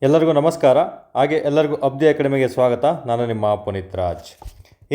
ಎಲ್ಲರಿಗೂ ನಮಸ್ಕಾರ. ಹಾಗೆ ಎಲ್ಲರಿಗೂ ಅಬ್ದಿ ಅಕಾಡೆಮಿಗೆ ಸ್ವಾಗತ. ನಾನು ನಿಮ್ಮ ಪುನೀತ್ ರಾಜ್.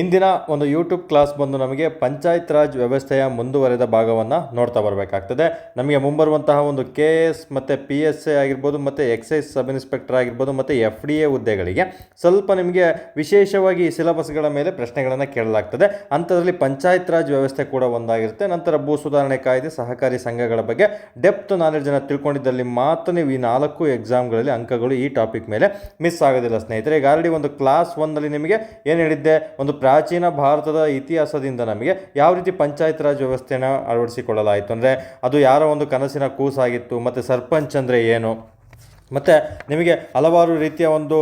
ಇಂದಿನ ಒಂದು ಯೂಟ್ಯೂಬ್ ಕ್ಲಾಸ್ ಬಂದು ನಮಗೆ ಪಂಚಾಯತ್ ರಾಜ್ ವ್ಯವಸ್ಥೆಯ ಮುಂದುವರೆದ ಭಾಗವನ್ನು ನೋಡ್ತಾ ಬರಬೇಕಾಗ್ತದೆ. ನಮಗೆ ಮುಂಬರುವಂತಹ ಒಂದು KS ಮತ್ತು PSA ಆಗಿರ್ಬೋದು, ಮತ್ತು ಎಕ್ಸೈಸ್ ಸಬ್ ಇನ್ಸ್ಪೆಕ್ಟರ್ ಆಗಿರ್ಬೋದು, ಮತ್ತು FDA ಹುದ್ದೆಗಳಿಗೆ ಸ್ವಲ್ಪ ನಿಮಗೆ ವಿಶೇಷವಾಗಿ ಈ ಸಿಲೆಬಸ್ಗಳ ಮೇಲೆ ಪ್ರಶ್ನೆಗಳನ್ನು ಕೇಳಲಾಗ್ತದೆ. ಅಂಥದ್ರಲ್ಲಿ ಪಂಚಾಯತ್ ರಾಜ್ ವ್ಯವಸ್ಥೆ ಕೂಡ ಒಂದಾಗಿರುತ್ತೆ. ನಂತರ ಭೂ ಸುಧಾರಣೆ ಕಾಯ್ದೆ, ಸಹಕಾರಿ ಸಂಘಗಳ ಬಗ್ಗೆ ಡೆಪ್ತ್ ನಾಲೆಡ್ಜನ್ನು ತಿಳ್ಕೊಂಡಿದ್ದಲ್ಲಿ ಮಾತ್ರ ನೀವು ಈ 4 ಎಕ್ಸಾಮ್ಗಳಲ್ಲಿ ಅಂಕಗಳು ಈ ಟಾಪಿಕ್ ಮೇಲೆ ಮಿಸ್ ಆಗೋದಿಲ್ಲ ಸ್ನೇಹಿತರೆ. ಈಗ ಆಲ್ರೆಡಿ ಒಂದು ಕ್ಲಾಸ್ 1ನಲ್ಲಿ ನಿಮಗೆ ಏನು ಹೇಳಿದ್ದೆ, ಒಂದು ಪ್ರಾಚೀನ ಭಾರತದ ಇತಿಹಾಸದಿಂದ ನಮಗೆ ಯಾವ ರೀತಿ ಪಂಚಾಯತ್ ರಾಜ್ ವ್ಯವಸ್ಥೆನ ಅಳವಡಿಸಿಕೊಳ್ಳಲಾಯಿತು, ಅಂದರೆ ಅದು ಯಾರೋ ಒಂದು ಕನಸಿನ ಕೂಸಾಗಿತ್ತು, ಮತ್ತು ಸರ್ಪಂಚ್ ಅಂದರೆ ಏನು, ಮತ್ತು ನಿಮಗೆ ಹಲವಾರು ರೀತಿಯ ಒಂದು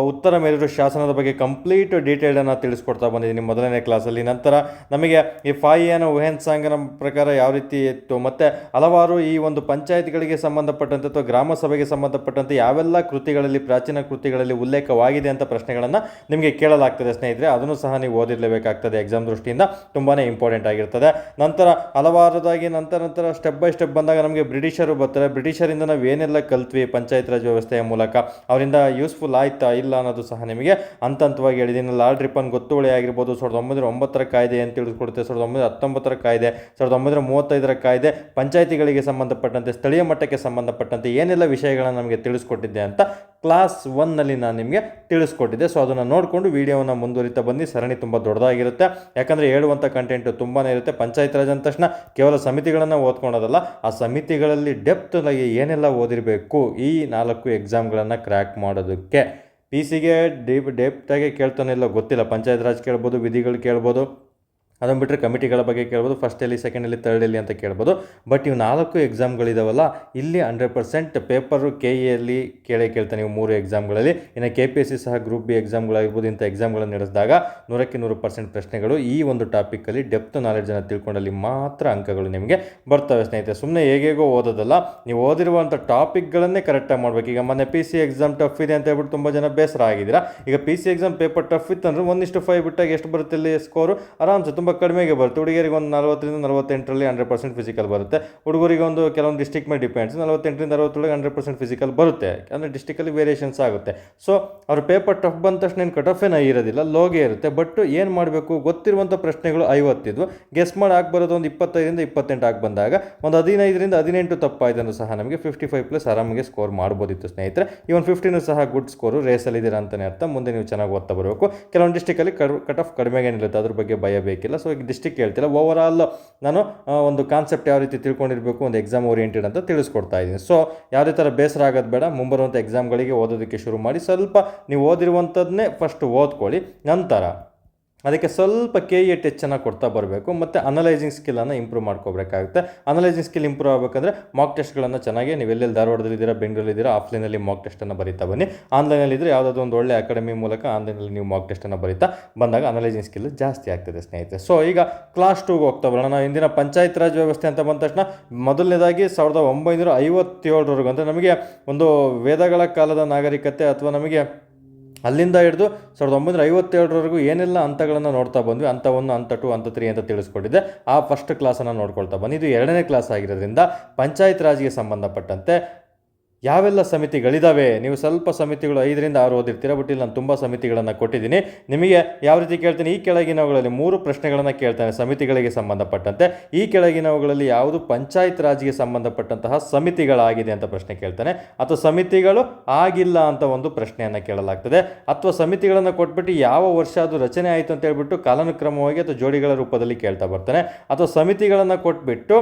ಉತ್ತರ ಮೇಲಿರೋ ಶಾಸನದ ಬಗ್ಗೆ ಕಂಪ್ಲೀಟ್ ಡೀಟೇಲನ್ನು ತಿಳಿಸ್ಕೊಡ್ತಾ ಬಂದಿದ್ದೀನಿ ಮೊದಲನೇ ಕ್ಲಾಸಲ್ಲಿ. ನಂತರ ನಮಗೆ ಈ ಫಾಯಿಯನ ವುಹೆನ್ಸಾಂಗನ ಪ್ರಕಾರ ಯಾವ ರೀತಿ ಇತ್ತು, ಮತ್ತು ಹಲವಾರು ಈ ಒಂದು ಪಂಚಾಯತ್ಗಳಿಗೆ ಸಂಬಂಧಪಟ್ಟಂತೆ ಅಥವಾ ಗ್ರಾಮ ಸಭೆಗೆ ಸಂಬಂಧಪಟ್ಟಂತೆ ಯಾವೆಲ್ಲ ಕೃತಿಗಳಲ್ಲಿ, ಪ್ರಾಚೀನ ಕೃತಿಗಳಲ್ಲಿ ಉಲ್ಲೇಖವಾಗಿದೆ ಅಂತ ಪ್ರಶ್ನೆಗಳನ್ನು ನಿಮಗೆ ಕೇಳಲಾಗ್ತದೆ ಸ್ನೇಹಿತರೆ. ಅದನ್ನು ಸಹ ನೀವು ಓದಿರಲೇಬೇಕಾಗ್ತದೆ, ಎಕ್ಸಾಮ್ ದೃಷ್ಟಿಯಿಂದ ತುಂಬಾ ಇಂಪಾರ್ಟೆಂಟ್ ಆಗಿರ್ತದೆ. ನಂತರ ಹಲವಾರದಾಗಿ ನಂತರ ಸ್ಟೆಪ್ ಬೈ ಸ್ಟೆಪ್ ಬಂದಾಗ ನಮಗೆ ಬ್ರಿಟಿಷರು ಬರ್ತಾರೆ. ಬ್ರಿಟಿಷರಿಂದ ನಾವು ಏನೆಲ್ಲ ಕಲ್ತ್ವಿ ಪಂಚಾಯತ್ ರಾಜ್ ವ್ಯವಸ್ಥೆಯ ಮೂಲಕ, ಅವರಿಂದ ಯೂಸ್ಫುಲ್ ಆಯ್ತಾ ಇಲ್ಲ ಅನ್ನೋದು ಸಹ ನಿಮಗೆ ಹಂತವಾಗಿ ಹೇಳಿದ್ದೀನಿ. ಲಾರ್ಡ್ ರಿಪ್ಪನ್ ಗೊತ್ತುವಳಿ ಆಗಿರ್ಬೋದು, 1909 ಕಾಯ್ದೆ ಅಂತ ತಿಳಿದುಕೊಡುತ್ತೆ, 1919 ಕಾಯ್ದೆ, 1935 ಕಾಯ್ದೆ, ಪಂಚಾಯತಿಗಳಿಗೆ ಸಂಬಂಧಪಟ್ಟಂತೆ, ಸ್ಥಳೀಯ ಮಟ್ಟಕ್ಕೆ ಸಂಬಂಧಪಟ್ಟಂತೆ ಏನೆಲ್ಲ ವಿಷಯಗಳನ್ನು ನಮಗೆ ತಿಳಿಸ್ಕೊಟ್ಟಿದ್ದೆ ಅಂತ ಕ್ಲಾಸ್ 1ನಲ್ಲಿ ನಾನು ನಿಮಗೆ ತಿಳಿಸ್ಕೊಟ್ಟಿದ್ದೆ. ಸೊ ಅದನ್ನು ನೋಡಿಕೊಂಡು ವಿಡಿಯೋವನ್ನು ಮುಂದುವರಿತಾ ಬನ್ನಿ. ಸರಣಿ ತುಂಬ ದೊಡ್ಡದಾಗಿರುತ್ತೆ, ಯಾಕಂದರೆ ಹೇಳುವಂಥ ಕಂಟೆಂಟು ತುಂಬಾ ಇರುತ್ತೆ. ಪಂಚಾಯತ್ ರಾಜ್ ಅಂದ ತಕ್ಷಣ ಕೇವಲ ಸಮಿತಿಗಳನ್ನು ಓದ್ಕೊಳೋದಲ್ಲ, ಆ ಸಮಿತಿಗಳಲ್ಲಿ ಡೆಪ್ತಾಗಿ ಏನೆಲ್ಲ ಓದಿರಬೇಕು ಈ 4 ಎಕ್ಸಾಮ್ಗಳನ್ನು ಕ್ರ್ಯಾಕ್ ಮಾಡೋದಕ್ಕೆ. PCಗೆ ಡೆಪ್ತಾಗಿ ಕೇಳ್ತಾನೆ ಇಲ್ಲ ಗೊತ್ತಿಲ್ಲ. ಪಂಚಾಯತ್ ರಾಜ್ ಕೇಳ್ಬೋದು, ವಿಧಿಗಳು ಕೇಳ್ಬೋದು, ಅದನ್ನು ಬಿಟ್ಟರೆ ಕಮಿಟಿಗಳ ಬಗ್ಗೆ ಕೇಳ್ಬೋದು, ಫಸ್ಟ್ ಎಲ್ಲಿ, ಸೆಕೆಂಡ್ ಎಲ್ಲಿ, ಥರ್ಡ್ ಎಲ್ಲಿ ಅಂತ ಕೇಳ್ಬೋದು. ಬಟ್ ಇವು 4 ಎಕ್ಸಾಮ್ಗಳಿದಾವಲ್ಲ, ಇಲ್ಲಿ 100% ಪೇಪರು KEಯಲ್ಲಿ ಕೇಳ್ತಾನೆ ಇವು 3 ಎಕ್ಸಾಮ್ಗಳಲ್ಲಿ. ಇನ್ನು KPSC ಸಹ ಗ್ರೂಪ್ B ಎಕ್ಸಾಮ್ಗಳಾಗಿರ್ಬೋದು, ಇಂಥ ಎಕ್ಸಾಮ್ಗಳನ್ನು ನಡೆಸಿದಾಗ 100% ಪ್ರಶ್ನೆಗಳು ಈ ಒಂದು ಟಾಪಿಕಲ್ಲಿ ಡೆಪ್ತ್ ನಾಲೆಡ್ಜನ್ನು ತಿಳ್ಕೊಂಡಲ್ಲಿ ಮಾತ್ರ ಅಂಕಗಳು ನಿಮಗೆ ಬರ್ತವೆ ಸ್ನೇಹಿತರೆ. ಸುಮ್ಮನೆ ಹೇಗೇಗೋ ಓದೋದಲ್ಲ, ನೀವು ಓದಿರುವಂಥ ಟಾಪಿಕ್ಗಳನ್ನೇ ಕರೆಕ್ಟಾಗಿ ಮಾಡಬೇಕು. ಈಗ ಮೊನ್ನೆ PC ಎಕ್ಸಾಮ್ ಟಫ್ ಇದೆ ಅಂತ ಹೇಳ್ಬಿಟ್ಟು ತುಂಬ ಜನ ಬೇಸರ ಆಗಿದ್ದೀರಾ. ಈಗ PC ಎಕ್ಸಾಮ್ ಪೇಪರ್ ಟಫ್ ಇತ್ತು ಅಂದರೆ 1:5 ಬಿಟ್ಟಾಗ ಎಷ್ಟು ಬರುತ್ತೆ ಇಲ್ಲಿ ಸ್ಕೋರು? ಆರಾಮ್ಸೆ ತುಂಬ ಕಡಿಮೆಗೆ ಬರುತ್ತೆ. ಹುಡುಗಿಯರಿಗೆ ಒಂದು 40ರಿಂದ 48ರಲ್ಲಿ 100% ಫಿಸಿಕಲ್ ಬರುತ್ತೆ. ಹುಡುಗರಿಗೆ ಒಂದು ಕೆಲವೊಂದು ಡಿಸ್ಟಿಕ್ ಮೇಲೆ ಡಿಪೆಂಡ್ಸ್, 48ರಿಂದ 60 100% ಫಿಸಿಕಲ್ ಬರುತ್ತೆ, ಅಂದರೆ ಡಿಸ್ಟಿಕಲ್ಲಿ ವೇರಿಯೇಷನ್ಸ್ ಆಗುತ್ತೆ. ಸೊ ಅವ್ರ ಪೇಪರ್ ಟಫ್ ಬಂದ ತಕ್ಷಣ ಏನು ಕಟ್ ಆಫೇನ ಇರೋದಿಲ್ಲ, ಲೋಗೆ ಇರುತ್ತೆ. ಬಟ್ ಏನು ಮಾಡಬೇಕು, ಗೊತ್ತಿರುವಂಥ ಪ್ರಶ್ನೆಗಳು 50 ಇದ್ವು, ಗೆಸ್ ಮಾಡಿ ಬರೋದು ಒಂದು 25ರಿಂದ 28 ಬಂದಾಗ ಒಂದು 15ರಿಂದ 18 ತಪ್ಪಾಯ್ತು ಸಹ ನಮಗೆ 55+ ಆರಾಮಿಗೆ ಸ್ಕೋರ್ ಮಾಡ್ಬೋದಿತ್ತು ಸ್ನೇಹಿತರೆ. ಇವನ್ 15 ಸಹ ಗುಡ್ ಸ್ಕೋರು, ರೇಸಲ್ಲಿದ್ದೀರಾ ಅಂತಲೇ ಅರ್ಥ. ಮುಂದೆ ನೀವು ಚೆನ್ನಾಗಿ ಓದ್ತಾ ಬರಬೇಕು. ಕೆಲವೊಂದು ಡಿಸ್ಟಿಕಲ್ಲಿ ಕಟ್ ಆಫ್ ಕಡಿಮೆಗೆ ನಿಲ್ಲುತ್ತೆ, ಅದ್ರ ಬಗ್ಗೆ ಭಯ ಬೇಕಿಲ್ಲ. ಸೊ ಈಗ ಡಿಸ್ಟಿಕ್ ಹೇಳ್ತಿಲ್ಲ, ಓವರಾಲ್ ನಾನು ಒಂದು ಕಾನ್ಸೆಪ್ಟ್ ಯಾವ ರೀತಿ ತಿಳ್ಕೊಂಡಿರಬೇಕು, ಒಂದು ಎಕ್ಸಾಮ್ ಓರಿಯೆಂಟೆಡ್ ಅಂತ ತಿಳಿಸ್ಕೊಡ್ತಾ ಇದ್ದೀನಿ. ಸೊ ಯಾವುದೇ ಥರ ಬೇಸರ ಆಗೋದು ಬೇಡ. ಮುಂಬರುವಂಥ ಎಕ್ಸಾಮ್ಗಳಿಗೆ ಓದೋದಕ್ಕೆ ಶುರು ಮಾಡಿ. ಸ್ವಲ್ಪ ನೀವು ಓದಿರುವಂಥದ್ದನ್ನೇ ಫಸ್ಟ್ ಓದ್ಕೊಳ್ಳಿ, ನಂತರ ಅದಕ್ಕೆ ಸ್ವಲ್ಪ KE ಟೆಚ್ಚನ್ನು ಕೊಡ್ತಾ ಬರಬೇಕು. ಮತ್ತು ಅನಲೈಸಿಂಗ್ ಸ್ಕಿಲ್ಲನ್ನು ಇಂಪ್ರೂವ್ ಮಾಡ್ಕೋಬೇಕಾಗುತ್ತೆ. ಅನಲೈಸಿಂಗ್ ಸ್ಕಿಲ್ ಇಂಪ್ರೂವ್ ಆಗಬೇಕಂದ್ರೆ ಮಾಕ್ ಟೆಸ್ಟ್ಗಳನ್ನು ಚೆನ್ನಾಗಿ, ನೀವೆಲ್ಲೆಲ್ಲಿ ಧಾರವಾಡದಲ್ಲಿದ್ದೀರಾ, ಬೆಂಗಳೂರಲ್ಲಿದ್ದೀರಾ, ಆಫ್ಲೈನಲ್ಲಿ ಮಾಕ್ ಟೆಸ್ಟನ್ನು ಬರೀತಾ ಬನ್ನಿ. ಆನ್ಲೈನಲ್ಲಿದ್ದರೆ ಯಾವುದಾದ್ರು ಒಂದು ಒಳ್ಳೆ ಅಕಾಡೆಮಿ ಮೂಲಕ ಆನ್ಲೈನಲ್ಲಿ ನೀವು ಮಾಕ್ ಟೆಸ್ಟನ್ನು ಬರೀತಾ ಬಂದಾಗ ಅನಲೈಸಿಂಗ್ ಸ್ಕಿಲ್ ಜಾಸ್ತಿ ಆಗ್ತದೆ ಸ್ನೇಹಿತರೆ. ಸೊ ಈಗ ಕ್ಲಾಸ್ 2ಗೆ ಹೋಗ್ತಾ ಬರೋಣ. ನಾವು ಇಂದಿನ ಪಂಚಾಯತ್ ರಾಜ್ ವ್ಯವಸ್ಥೆ ಅಂತ ಬಂದ ತಕ್ಷಣ ಮೊದಲನೇದಾಗಿ 1957 ಅಂದರೆ ನಮಗೆ ಒಂದು ವೇದಗಳ ಕಾಲದ ನಾಗರಿಕತೆ, ಅಥವಾ ನಮಗೆ ಅಲ್ಲಿಂದ ಹಿಡಿದು 1957 ಏನೆಲ್ಲ ಹಂತಗಳನ್ನು ನೋಡ್ತಾ ಬಂದ್ವಿ, ಹಂತ 1, ಹಂತ 2, ಹಂತ 3 ಅಂತ ತಿಳಿಸ್ಕೊಟ್ಟಿದ್ದೆ. ಆ ಫಸ್ಟ್ ಕ್ಲಾಸನ್ನು ನೋಡ್ಕೊಳ್ತಾ ಬನ್ನಿ. ಇದು 2ನೇ ಕ್ಲಾಸ್ ಆಗಿರೋದ್ರಿಂದ ಪಂಚಾಯತ್ ರಾಜ್ಗೆ ಸಂಬಂಧಪಟ್ಟಂತೆ ಯಾವೆಲ್ಲ ಸಮಿತಿಗಳಿದ್ದಾವೆ, ನೀವು ಸ್ವಲ್ಪ ಸಮಿತಿಗಳು 5ರಿಂದ 6 ಓದಿರ್ತೀರ, ಬಟ್ ಇಲ್ಲಿ ನಾನು ತುಂಬ ಸಮಿತಿಗಳನ್ನು ಕೊಟ್ಟಿದ್ದೀನಿ. ನಿಮಗೆ ಯಾವ ರೀತಿ ಕೇಳ್ತೀನಿ, ಈ ಕೆಳಗಿನವುಗಳಲ್ಲಿ 3 ಪ್ರಶ್ನೆಗಳನ್ನು ಕೇಳ್ತಾನೆ ಸಮಿತಿಗಳಿಗೆ ಸಂಬಂಧಪಟ್ಟಂತೆ. ಈ ಕೆಳಗಿನವುಗಳಲ್ಲಿ ಯಾವುದು ಪಂಚಾಯತ್ ರಾಜ್ಗೆ ಸಂಬಂಧಪಟ್ಟಂತಹ ಸಮಿತಿಗಳಾಗಿದೆ ಅಂತ ಪ್ರಶ್ನೆ ಕೇಳ್ತಾನೆ, ಅಥವಾ ಸಮಿತಿಗಳು ಆಗಿಲ್ಲ ಅಂತ ಒಂದು ಪ್ರಶ್ನೆಯನ್ನು ಕೇಳಲಾಗ್ತದೆ, ಅಥವಾ ಸಮಿತಿಗಳನ್ನು ಕೊಟ್ಬಿಟ್ಟು ಯಾವ ವರ್ಷ ಅದು ರಚನೆ ಆಯಿತು ಅಂತ ಹೇಳ್ಬಿಟ್ಟು ಕಾಲಾನುಕ್ರಮವಾಗಿ ಅಥವಾ ಜೋಡಿಗಳ ರೂಪದಲ್ಲಿ ಕೇಳ್ತಾ ಬರ್ತಾನೆ, ಅಥವಾ ಸಮಿತಿಗಳನ್ನು ಕೊಟ್ಬಿಟ್ಟು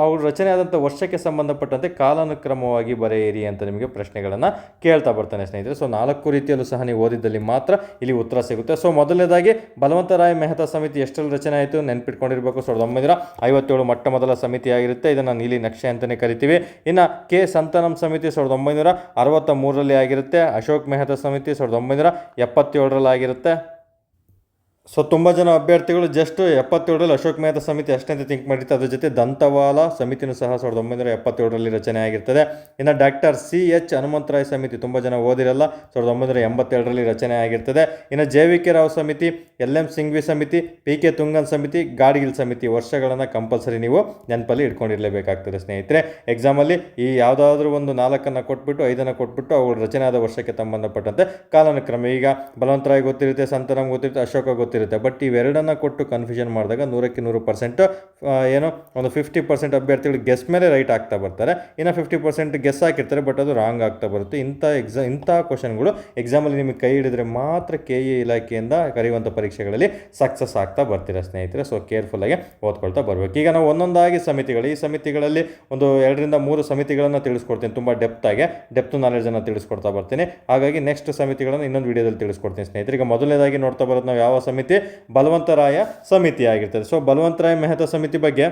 ಅವ್ರ ರಚನೆ ಆದಂಥ ವರ್ಷಕ್ಕೆ ಸಂಬಂಧಪಟ್ಟಂತೆ ಕಾಲಾನುಕ್ರಮವಾಗಿ ಬರೆಯಿರಿ ಅಂತ ನಿಮಗೆ ಪ್ರಶ್ನೆಗಳನ್ನು ಕೇಳ್ತಾ ಬರ್ತಾನೆ ಸ್ನೇಹಿತರೆ. ಸೊ 4 ರೀತಿಯಲ್ಲೂ ಸಹ ನೀವು ಓದಿದ್ದಲ್ಲಿ ಮಾತ್ರ ಇಲ್ಲಿ ಉತ್ತರ ಸಿಗುತ್ತೆ. ಸೊ ಮೊದಲನೇದಾಗಿ ಬಲವಂತರಾಯ್ ಮೆಹ್ತಾ ಸಮಿತಿ ಎಷ್ಟರಲ್ಲಿ ರಚನೆ ಆಯಿತು ನೆನ್ಪಿಟ್ಕೊಂಡಿರಬೇಕು. 1957 ಮೊಟ್ಟ ಮೊದಲ ಸಮಿತಿ ಆಗಿರುತ್ತೆ. ಇದನ್ನು ನೀಲಿ ನಕ್ಷೆ ಅಂತಲೇ ಕರಿತೀವಿ. ಇನ್ನು K ಸಂತಾನಂ ಸಮಿತಿ 1963ರಲ್ಲಿ ಆಗಿರುತ್ತೆ. ಅಶೋಕ್ ಮೆಹ್ತಾ ಸಮಿತಿ 1977ರಲ್ಲಿ ಆಗಿರುತ್ತೆ. ಸೊ ತುಂಬ ಜನ ಅಭ್ಯರ್ಥಿಗಳು ಜಸ್ಟ್ 77ರಲ್ಲಿ ಅಶೋಕ್ ಮೆಹ್ತಾ ಸಮಿತಿ ಅಷ್ಟೇ ಅಂತ ಥಿಂಕ್ ಮಾಡಿರ್ತಾರೆ. ಅದ್ರ ಜೊತೆ ದಂತವಾಲ ಸಮಿತಿನೂ ಸಹ 1977ರಲ್ಲಿ ರಚನೆ ಆಗಿರ್ತದೆ. ಇನ್ನು ಡಾಕ್ಟರ್ CH ಹನುಮಂತರಾಯ್ ಸಮಿತಿ ತುಂಬ ಜನ ಓದಿರಲ್ಲ, 1987ರಲ್ಲಿ ರಚನೆ ಆಗಿರ್ತದೆ. ಇನ್ನು JVK ರಾವ್ ಸಮಿತಿ, LM ಸಿಂಘ್ವಿ ಸಮಿತಿ, PK ತುಂಗನ್ ಸಮಿತಿ, ಗಾಡ್ಗಿಲ್ ಸಮಿತಿ ವರ್ಷಗಳನ್ನು ಕಂಪಲ್ಸರಿ ನೀವು ನೆನಪಲ್ಲಿ ಇಟ್ಕೊಂಡಿರಲೇಬೇಕಾಗ್ತದೆ ಸ್ನೇಹಿತರೆ. ಎಕ್ಸಾಮಲ್ಲಿ ಈ ಯಾವುದಾದ್ರೂ ಒಂದು 4 ಕೊಟ್ಬಿಟ್ಟು 5 ಕೊಟ್ಬಿಟ್ಟು ಅವುಗಳು ರಚನೆ ಆದ ವರ್ಷಕ್ಕೆ ಸಂಬಂಧಪಟ್ಟಂತೆ ಕಾಲಾನುಕ್ರಮ, ಈಗ ಬಲವಂತರಾಯ್ ಗೊತ್ತಿರುತ್ತೆ, ಸಂತನಂ ಗೊತ್ತಿರುತ್ತೆ, ಅಶೋಕ ಗೊತ್ತಿರುತ್ತೆ. ಬಟ್ ಇವೆರಡನ್ನ ಕೊಟ್ಟು ಕನ್ಫ್ಯೂಷನ್ ಮಾಡಿದಾಗ 100% ಏನೋ ಒಂದು 50% ಅಭ್ಯರ್ಥಿಗಳು ಗೆಸ್ ಮೇಲೆ ರೈಟ್ ಆಗ್ತಾ ಬರ್ತಾರೆ, ಇನ್ನು 50% ಗೆಸ್ ಹಾಕಿರ್ತಾರೆ, ಬಟ್ ಅದು ರಾಂಗ್ ಆಗ್ತಾ ಬರುತ್ತೆ. ಇಂಥ ಕ್ವಶನ್ಗಳು ಎಕ್ಸಾಮಲ್ಲಿ ನಿಮಗೆ ಕೈ ಹಿಡಿದ್ರೆ ಮಾತ್ರ KE ಇಲಾಖೆಯಿಂದ ಕರೆಯುವಂಥ ಪರೀಕ್ಷೆಗಳಲ್ಲಿ ಸಕ್ಸಸ್ ಆಗ್ತಾ ಬರ್ತೀರಾ ಸ್ನೇಹಿತರೆ. ಸೊ ಕೇರ್ಫುಲ್ಲಾಗಿ ಓದ್ಕೊಳ್ತಾ ಬರಬೇಕು. ಈಗ ನಾವು ಒಂದೊಂದಾಗಿ ಈ ಸಮಿತಿಗಳಲ್ಲಿ ಒಂದು 2-3 ಸಮಿತಿಗಳನ್ನು ತಿಳಿಸ್ಕೊಡ್ತೀನಿ, ತುಂಬ ಡೆಪ್ತ್ ನಾಲೆಜನ್ನು ತಿಳಿಸ್ಕೊಡ್ತಾ ಬರ್ತೀನಿ. ಹಾಗಾಗಿ ನೆಕ್ಸ್ಟ್ ಸಮಿತಿಗಳನ್ನು ಇನ್ನೊಂದು ವಿಡಿಯೋದಲ್ಲಿ ತಿಳಿಸ್ಕೊಡ್ತೀನಿ ಸ್ನೇಹಿತರೆ. ಈಗ ಮೊದಲನೇದಾಗಿ ನೋಡ್ತಾ ಬರೋದು ನಾವು ಯಾವ ಸಮಿತಿ, ಬಲವಂತರಾಯ ಸಮಿತಿ ಆಗಿರ್ತದೆ. ಸೊ ಬಲವಂತರಾಯ ಮೆಹ್ತಾ ಸಮಿತಿ ಬಗ್ಗೆ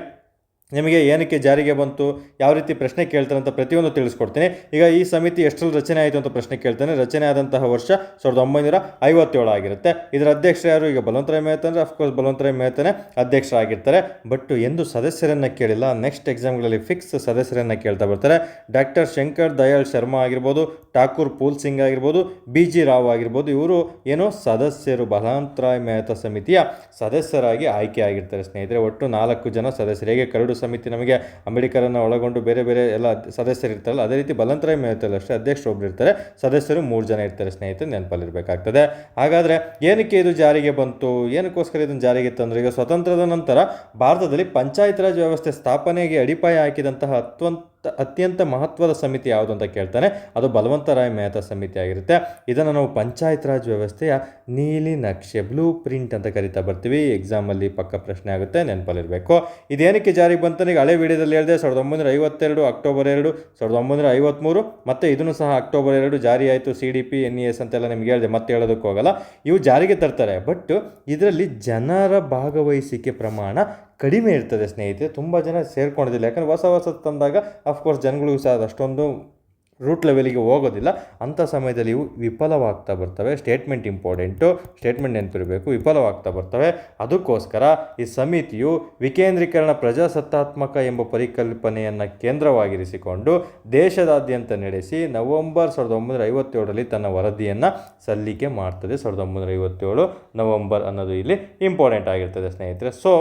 ನಿಮಗೆ ಏನಕ್ಕೆ ಜಾರಿಗೆ ಬಂತು, ಯಾವ ರೀತಿ ಪ್ರಶ್ನೆ ಕೇಳ್ತಾರೆ ಅಂತ ಪ್ರತಿಯೊಂದು ತಿಳಿಸ್ಕೊಡ್ತೀನಿ. ಈಗ ಈ ಸಮಿತಿ ಎಷ್ಟರಲ್ಲಿ ರಚನೆ ಆಯಿತು ಅಂತ ಪ್ರಶ್ನೆ ಕೇಳ್ತಾನೆ. ರಚನೆ ಆದಂತಹ ವರ್ಷ 1957 ಆಗಿರುತ್ತೆ. ಇದರ ಅಧ್ಯಕ್ಷರು ಯಾರು? ಈಗ ಬಲವಂತರಾಯ್ ಮೆಹ್ತಾ ಅಂದರೆ ಅಫ್ಕೋರ್ಸ್ ಬಲವಂತರಾಯ್ ಮೆಹ್ತಾನೇ ಅಧ್ಯಕ್ಷರಾಗಿರ್ತಾರೆ. ಬಟ್ ಎಂದು ಸದಸ್ಯರನ್ನು ಕೇಳಿಲ್ಲ. ನೆಕ್ಸ್ಟ್ ಎಕ್ಸಾಮ್ಗಳಲ್ಲಿ ಫಿಕ್ಸ್ ಸದಸ್ಯರನ್ನು ಕೇಳ್ತಾ ಬರ್ತಾರೆ. ಡಾಕ್ಟರ್ ಶಂಕರ್ ದಯಾಳ್ ಶರ್ಮಾ ಆಗಿರ್ಬೋದು, ಠಾಕೂರ್ ಫೂಲ್ ಸಿಂಗ್ ಆಗಿರ್ಬೋದು, BG ರಾವ್ ಆಗಿರ್ಬೋದು, ಇವರು ಏನೋ ಸದಸ್ಯರು ಬಲವಂತರಾಯ್ ಮೆಹ್ತಾ ಸಮಿತಿಯ ಸದಸ್ಯರಾಗಿ ಆಯ್ಕೆ ಆಗಿರ್ತಾರೆ ಸ್ನೇಹಿತರೆ. ಒಟ್ಟು 4 ಜನ ಸದಸ್ಯರು. ಹೇಗೆ ಕರಡು ಸಮಿತಿ ನಮಗೆ ಅಂಬೇಡ್ಕರನ್ನು ಒಳಗೊಂಡು ಬೇರೆ ಎಲ್ಲ ಸದಸ್ಯರು ಇರ್ತಾರಲ್ಲ, ಅದೇ ರೀತಿ ಬಲವಂತರಾಯ್ ಮೆಹ್ತಾ ಅಷ್ಟೇ ಅಧ್ಯಕ್ಷರು ಒಬ್ಬರು ಇರ್ತಾರೆ, ಸದಸ್ಯರು 3 ಜನ ಇರ್ತಾರೆ ಸ್ನೇಹಿತರೆ, ನೆನಪಲ್ಲಿರಬೇಕಾಗ್ತದೆ. ಹಾಗಾದರೆ ಏನಕ್ಕೆ ಇದು ಜಾರಿಗೆ ಬಂತು, ಏನಕ್ಕೋಸ್ಕರ ಇದನ್ನು ಜಾರಿಗೆ ತಂದರು? ಈಗ ಸ್ವತಂತ್ರದ ನಂತರ ಭಾರತದಲ್ಲಿ ಪಂಚಾಯತ್ ರಾಜ್ ವ್ಯವಸ್ಥೆ ಸ್ಥಾಪನೆಗೆ ಅಡಿಪಾಯ ಹಾಕಿದಂತಹ ಅತ್ಯಂತ ಮಹತ್ವದ ಸಮಿತಿ ಯಾವುದು ಅಂತ ಕೇಳ್ತಾನೆ. ಅದು ಬಲವಂತರಾಯ್ ಮೆಹ್ತಾ ಸಮಿತಿ ಆಗಿರುತ್ತೆ. ಇದನ್ನು ನಾವು ಪಂಚಾಯತ್ ರಾಜ್ ವ್ಯವಸ್ಥೆಯ ನೀಲಿ ನಕ್ಷೆ, ಬ್ಲೂ ಪ್ರಿಂಟ್ ಅಂತ ಕರಿತಾ ಬರ್ತೀವಿ. ಎಕ್ಸಾಮಲ್ಲಿ ಪಕ್ಕ ಪ್ರಶ್ನೆ ಆಗುತ್ತೆ, ನೆನಪಲ್ಲಿರಬೇಕು. ಇದೇನಕ್ಕೆ ಜಾರಿಗೆ ಬಂತಾನೆ? ಈಗ ಹಳೆ ವಿಡಿಯೋದಲ್ಲಿ ಹೇಳಿದೆ 1952 ಅಕ್ಟೋಬರ್ 2, 1953 ಮತ್ತು ಇದನ್ನು ಸಹ ಅಕ್ಟೋಬರ್ 2 ಜಾರಿ ಆಯಿತು. CDP NES ಅಂತೆಲ್ಲ ನಿಮ್ಗೆ ಹೇಳಿದೆ, ಮತ್ತೆ ಹೇಳೋದಕ್ಕೆ ಹೋಗಲ್ಲ. ಇವು ಜಾರಿಗೆ ತರ್ತಾರೆ, ಬಟ್ ಇದರಲ್ಲಿ ಜನರ ಭಾಗವಹಿಸಿಕೆ ಪ್ರಮಾಣ ಕಡಿಮೆ ಇರ್ತದೆ ಸ್ನೇಹಿತರೆ. ತುಂಬ ಜನ ಸೇರ್ಕೊಂಡಿದ್ದಿಲ್ಲ, ಯಾಕಂದರೆ ಹೊಸ ತಂದಾಗ ಅಫ್ಕೋರ್ಸ್ ಜನಗಳಿಗೂ ಸಹ ಅಷ್ಟೊಂದು ರೂಟ್ ಲೆವೆಲಿಗೆ ಹೋಗೋದಿಲ್ಲ. ಅಂಥ ಸಮಯದಲ್ಲಿ ಇವು ವಿಫಲವಾಗ್ತಾ ಬರ್ತವೆ. ಸ್ಟೇಟ್ಮೆಂಟ್ ಇಂಪಾರ್ಟೆಂಟು, ಸ್ಟೇಟ್ಮೆಂಟ್ ನೆನಪಿರಬೇಕು, ವಿಫಲವಾಗ್ತಾ ಬರ್ತವೆ. ಅದಕ್ಕೋಸ್ಕರ ಈ ಸಮಿತಿಯು ವಿಕೇಂದ್ರೀಕರಣ ಪ್ರಜಾಸತ್ತಾತ್ಮಕ ಎಂಬ ಪರಿಕಲ್ಪನೆಯನ್ನು ಕೇಂದ್ರವಾಗಿರಿಸಿಕೊಂಡು ದೇಶದಾದ್ಯಂತ ನಡೆಸಿ ನವೆಂಬರ್ 1957ರಲ್ಲಿ ತನ್ನ ವರದಿಯನ್ನು ಸಲ್ಲಿಕೆ ಮಾಡ್ತದೆ. 1957 ನವೆಂಬರ್ ಅನ್ನೋದು ಇಲ್ಲಿ ಇಂಪಾರ್ಟೆಂಟ್ ಆಗಿರ್ತದೆ ಸ್ನೇಹಿತರೆ. ಸೊ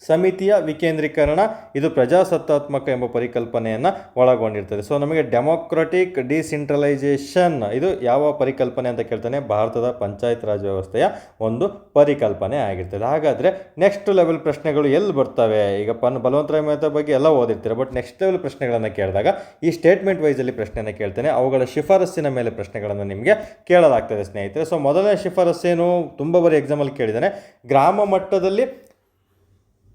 ಸಮಿತಿಯ ವಿಕೇಂದ್ರೀಕರಣ ಇದು ಪ್ರಜಾಸತ್ತಾತ್ಮಕ ಎಂಬ ಪರಿಕಲ್ಪನೆಯನ್ನು ಒಳಗೊಂಡಿರ್ತದೆ. ಸೊ ನಮಗೆ ಡೆಮೊಕ್ರಟಿಕ್ ಡಿಸೆಂಟ್ರಲೈಸೇಷನ್ ಇದು ಯಾವ ಪರಿಕಲ್ಪನೆ ಅಂತ ಕೇಳ್ತಾನೆ? ಭಾರತದ ಪಂಚಾಯತ್ ರಾಜ್ ವ್ಯವಸ್ಥೆಯ ಒಂದು ಪರಿಕಲ್ಪನೆ ಆಗಿರ್ತದೆ. ಹಾಗಾದರೆ ನೆಕ್ಸ್ಟ್ ಲೆವೆಲ್ ಪ್ರಶ್ನೆಗಳು ಎಲ್ಲಿ ಬರ್ತವೆ? ಈಗ ಬಲವಂತರಾಯ್ ಮೆಹ್ತಾ ಬಗ್ಗೆ ಎಲ್ಲ ಓದಿರ್ತೀರ, ಬಟ್ ನೆಕ್ಸ್ಟ್ ಲೆವೆಲ್ ಪ್ರಶ್ನೆಗಳನ್ನು ಕೇಳಿದಾಗ ಈ ಸ್ಟೇಟ್ಮೆಂಟ್ ವೈಸಲ್ಲಿ ಪ್ರಶ್ನೆಯನ್ನು ಕೇಳ್ತಾನೆ. ಅವುಗಳ ಶಿಫಾರಸ್ಸಿನ ಮೇಲೆ ಪ್ರಶ್ನೆಗಳನ್ನು ನಿಮಗೆ ಕೇಳಲಾಗ್ತದೆ ಸ್ನೇಹಿತರೆ. ಸೊ ಮೊದಲನೇ ಶಿಫಾರಸ್ಸೇನು ತುಂಬ ಬಾರಿ ಎಕ್ಸಾಮಲ್ಲಿ ಕೇಳಿದ್ದಾನೆ.